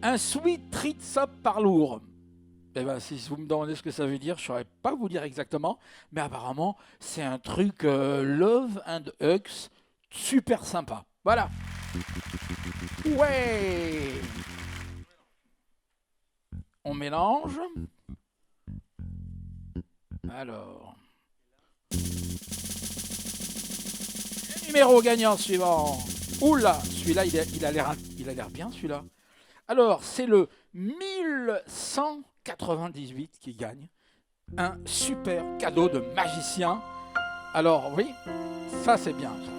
un Sweet Treats Up par lourd. Eh ben, si vous me demandez ce que ça veut dire, je ne saurais pas vous dire exactement, mais apparemment, c'est un truc Love and Hugs super sympa. Voilà. Ouais. On mélange. Alors. Le numéro gagnant suivant. Oula, celui-là, il a l'air bien, celui-là. Alors, c'est le 1198 qui gagne un super cadeau de magicien. Alors, oui, ça, c'est bien. Ça.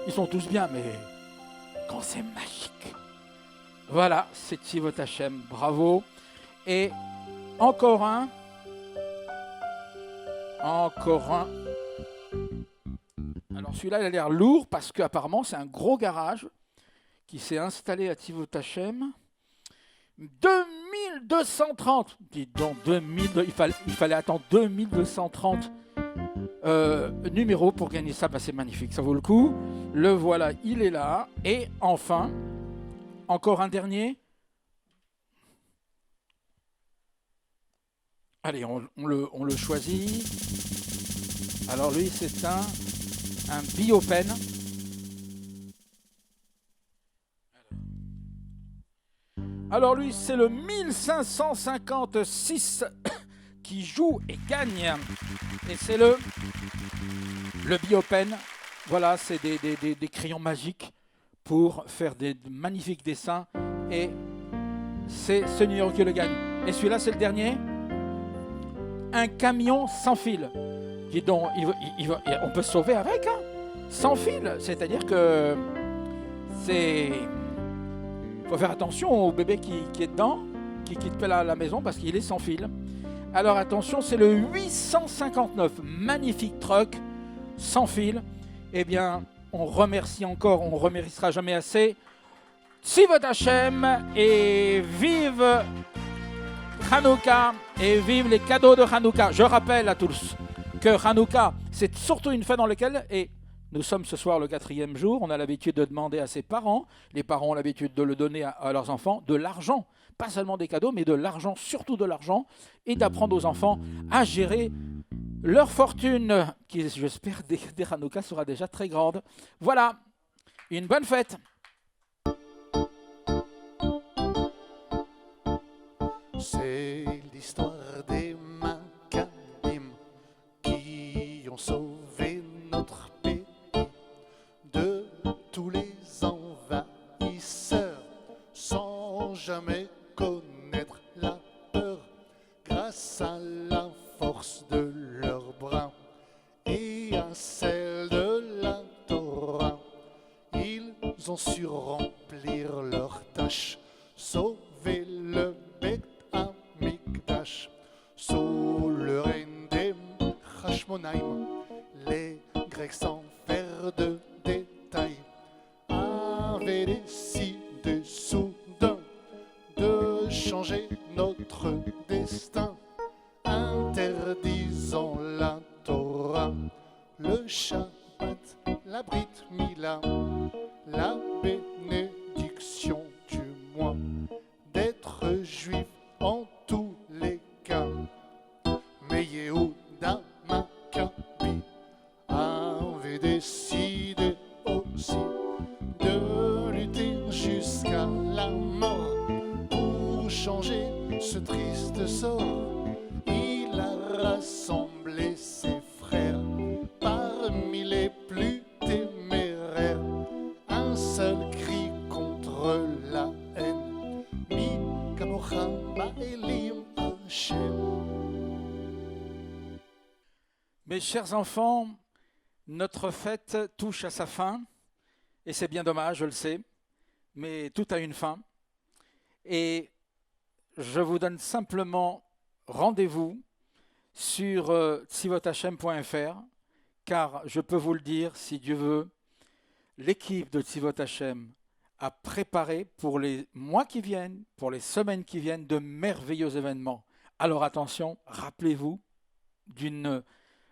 Ils sont tous bien, mais quand c'est magique. Voilà, c'est Tzivot Hashem. Bravo. Et encore un. Encore un. Alors, celui-là, il a l'air lourd parce qu'apparemment, c'est un gros garage qui s'est installé à Tzivot Hashem. 2230. Dis donc, il fallait attendre 2230 numéros pour gagner ça. Bah, c'est magnifique, ça vaut le coup. Le voilà, il est là. Et enfin, encore un dernier. Allez, on le choisit. Alors lui, c'est un Biopen. Alors lui, c'est le 1556 qui joue et gagne. Et c'est le Biopen. Voilà, c'est des crayons magiques pour faire des magnifiques dessins. Et c'est ce numéro qui le gagne. Et celui-là, c'est le dernier. Un camion sans fil. Dis donc, on peut se sauver avec, hein, sans fil. C'est-à-dire que il faut faire attention au bébé qui est dedans, qui quitte pas la maison parce qu'il est sans fil. Alors attention, c'est le 859, magnifique truck sans fil. Eh bien, on remercie encore, on ne remerciera jamais assez. Tzivot Hashem et vive Hanouka et vive les cadeaux de Hanouka. Je rappelle à tous que Hanouka, c'est surtout une fête dans laquelle, et nous sommes ce soir le 4e jour, on a l'habitude de demander à ses parents, les parents ont l'habitude de le donner à leurs enfants, de l'argent, pas seulement des cadeaux, mais de l'argent, surtout de l'argent, et d'apprendre aux enfants à gérer leur fortune, qui j'espère dès Hanouka sera déjà très grande. Voilà, une bonne fête. C'est l'histoire des Maccabim qui ont sauvé notre pays de tous les envahisseurs sans jamais connaître la peur grâce à la force de leurs bras et à celle de la Torah. Ils ont su remplir leurs tâches, sauver le Beth Amikdash sous le règne des Hashmonaïm. Les Grecs, sans faire de détails, avaient décidé soudain de changer notre destin, interdisant la Torah, le Shabbat, la Brit Mila, la bénédiction du mois, d'être juif en tous les cas. Mais Yehuda Maccabi avait décidé aussi de lutter jusqu'à la mort pour changer ce triste sort. Il a rassemblé ses frères parmi les plus téméraires. Un seul cri contre la haine. Mi kamocha ba'elim Hashem. Mes chers enfants, notre fête touche à sa fin, et c'est bien dommage, je le sais, mais tout a une fin. Et je vous donne simplement rendez-vous sur tzivotachem.fr, car je peux vous le dire, si Dieu veut, l'équipe de Tzivot Hashem a préparé pour les mois qui viennent, pour les semaines qui viennent, de merveilleux événements. Alors attention, rappelez-vous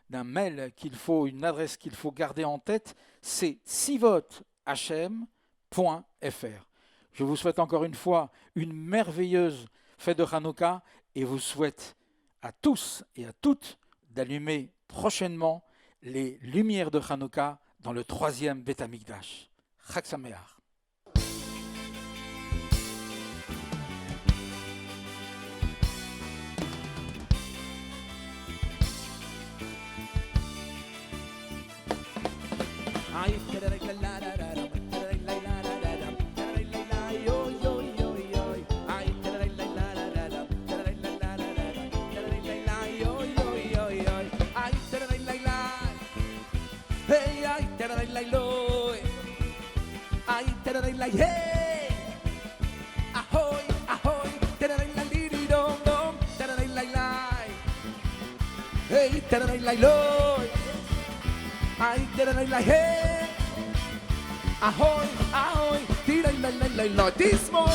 d'un mail qu'il faut, une adresse qu'il faut garder en tête, c'est tzivotachem.fr. Je vous souhaite encore une fois une merveilleuse fête de Hanouka et vous souhaite à tous et à toutes d'allumer prochainement les lumières de Hanouka dans le 3e Beth Amikdash. Chag Sameach. Hey, ahoy, ahoy, dom dom, hey, ay, hey, ahoy, ahoy, tismo,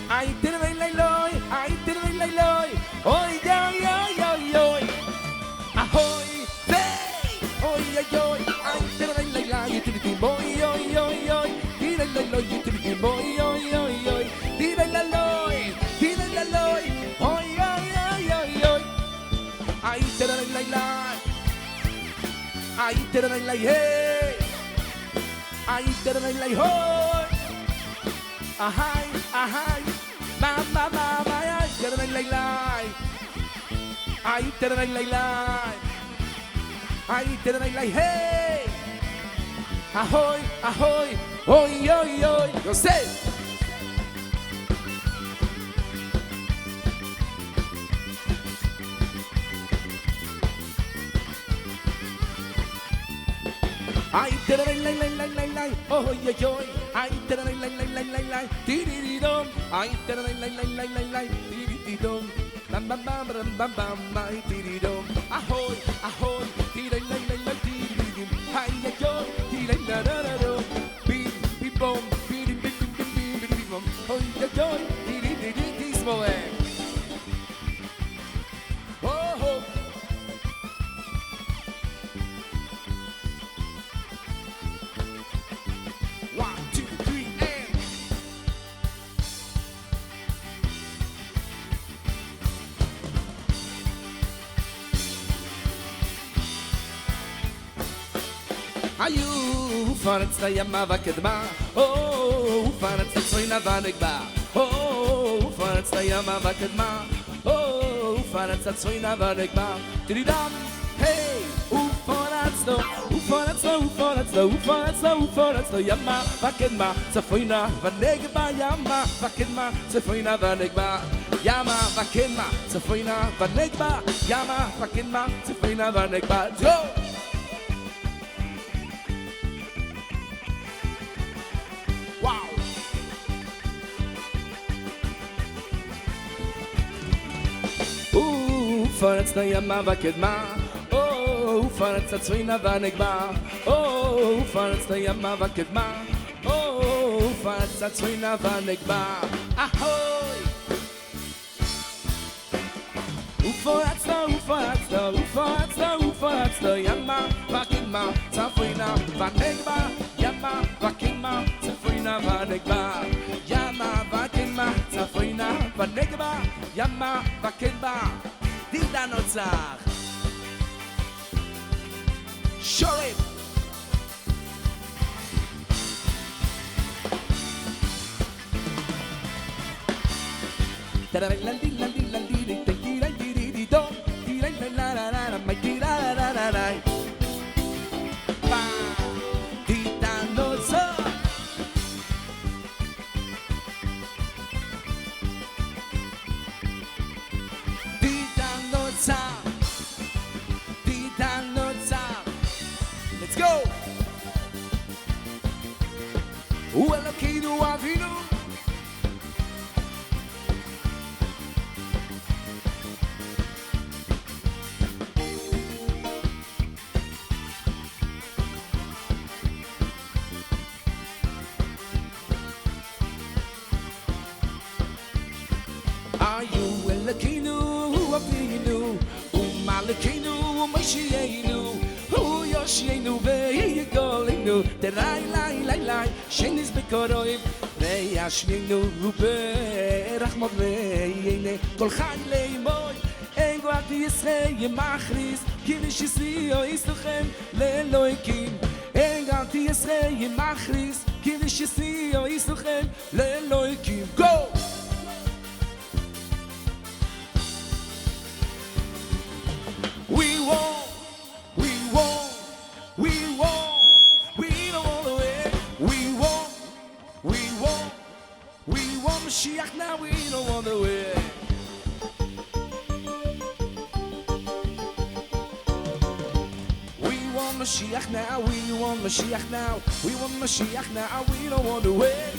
ay, oy, oy, ahoy, hey, oy, oy, ay, boy, oy, oy, oy, boy, oy, oy, oy, oy, ay, ay, hey, ay, hoy, ahay, ahay, mama, ay, ay, ay, hey, ahoy, ahoy, oi, oi, oi. Yosef. Ay, teray lay lay lay lay lay, oh yo yo. Ay, teray lay lay lay lay lay, di di di dom. Ay, teray lay lay lay lay lay, di di di dom. Bam bam bam bam bam bam, ay di di dom. Ahoy, ahoy, teray lay lay lay, di di di. Ay yo yo, teray la la la la. Beep beep bom, beep beep beep beep beep beep bom. Oh yo yo, di di di di di small. Oh oh. היו פרץ לימה וקדמה, פרץ לצוינה ונגבה, פרץ לימה וקדמה, פרץ לצוינה ונגבה, תרידם, היי, ופרץ לו, ופרץ לו, ופרץ לו, ופרץ לו, ופרץ לו, ימה וקדמה, צפוינה ונגבה, ימה וקדמה, צפוינה ונגבה, ימה וקדמה, צפוינה ונגבה, ימה וקדמה, צפוינה ונגבה, גו! פרץ לימה וקדמה, פרץ לצוינה ונגבה, פרץ לימה וקדמה, פרץ לצוינה ונגבה, ahoy! ופרץ לו, ופרץ לו, ופרץ לו, ופרץ לו, ימה וקדמה, צפוינה ונגבה, ימה וקדמה, צפוינה ונגבה, ימה וקדמה, צפוינה ונגבה, ימה וקדמה. דידה נוצח שורף דידה נוצח Let's go! Uelokeinu Avinu Ayu Elokeinu Avinu Umalikeinu Mashiachenu Yoshienu ve'yigolenu Terai lai lai lai Shenis bekoroim Ve'yashmienu Berachmot ve'yene Kol chai leimoy Ego ati Yisrei Yemachris Kirish Yisri o Yisluchem Le'eloikim Ego ati Yisrei Yemachris Kirish Yisri o Yisluchem Le'eloikim Go! We won't Mashiach now, we don't want to wait. We want Mashiach now, we want Mashiach now, we want Mashiach now, we don't want to wait.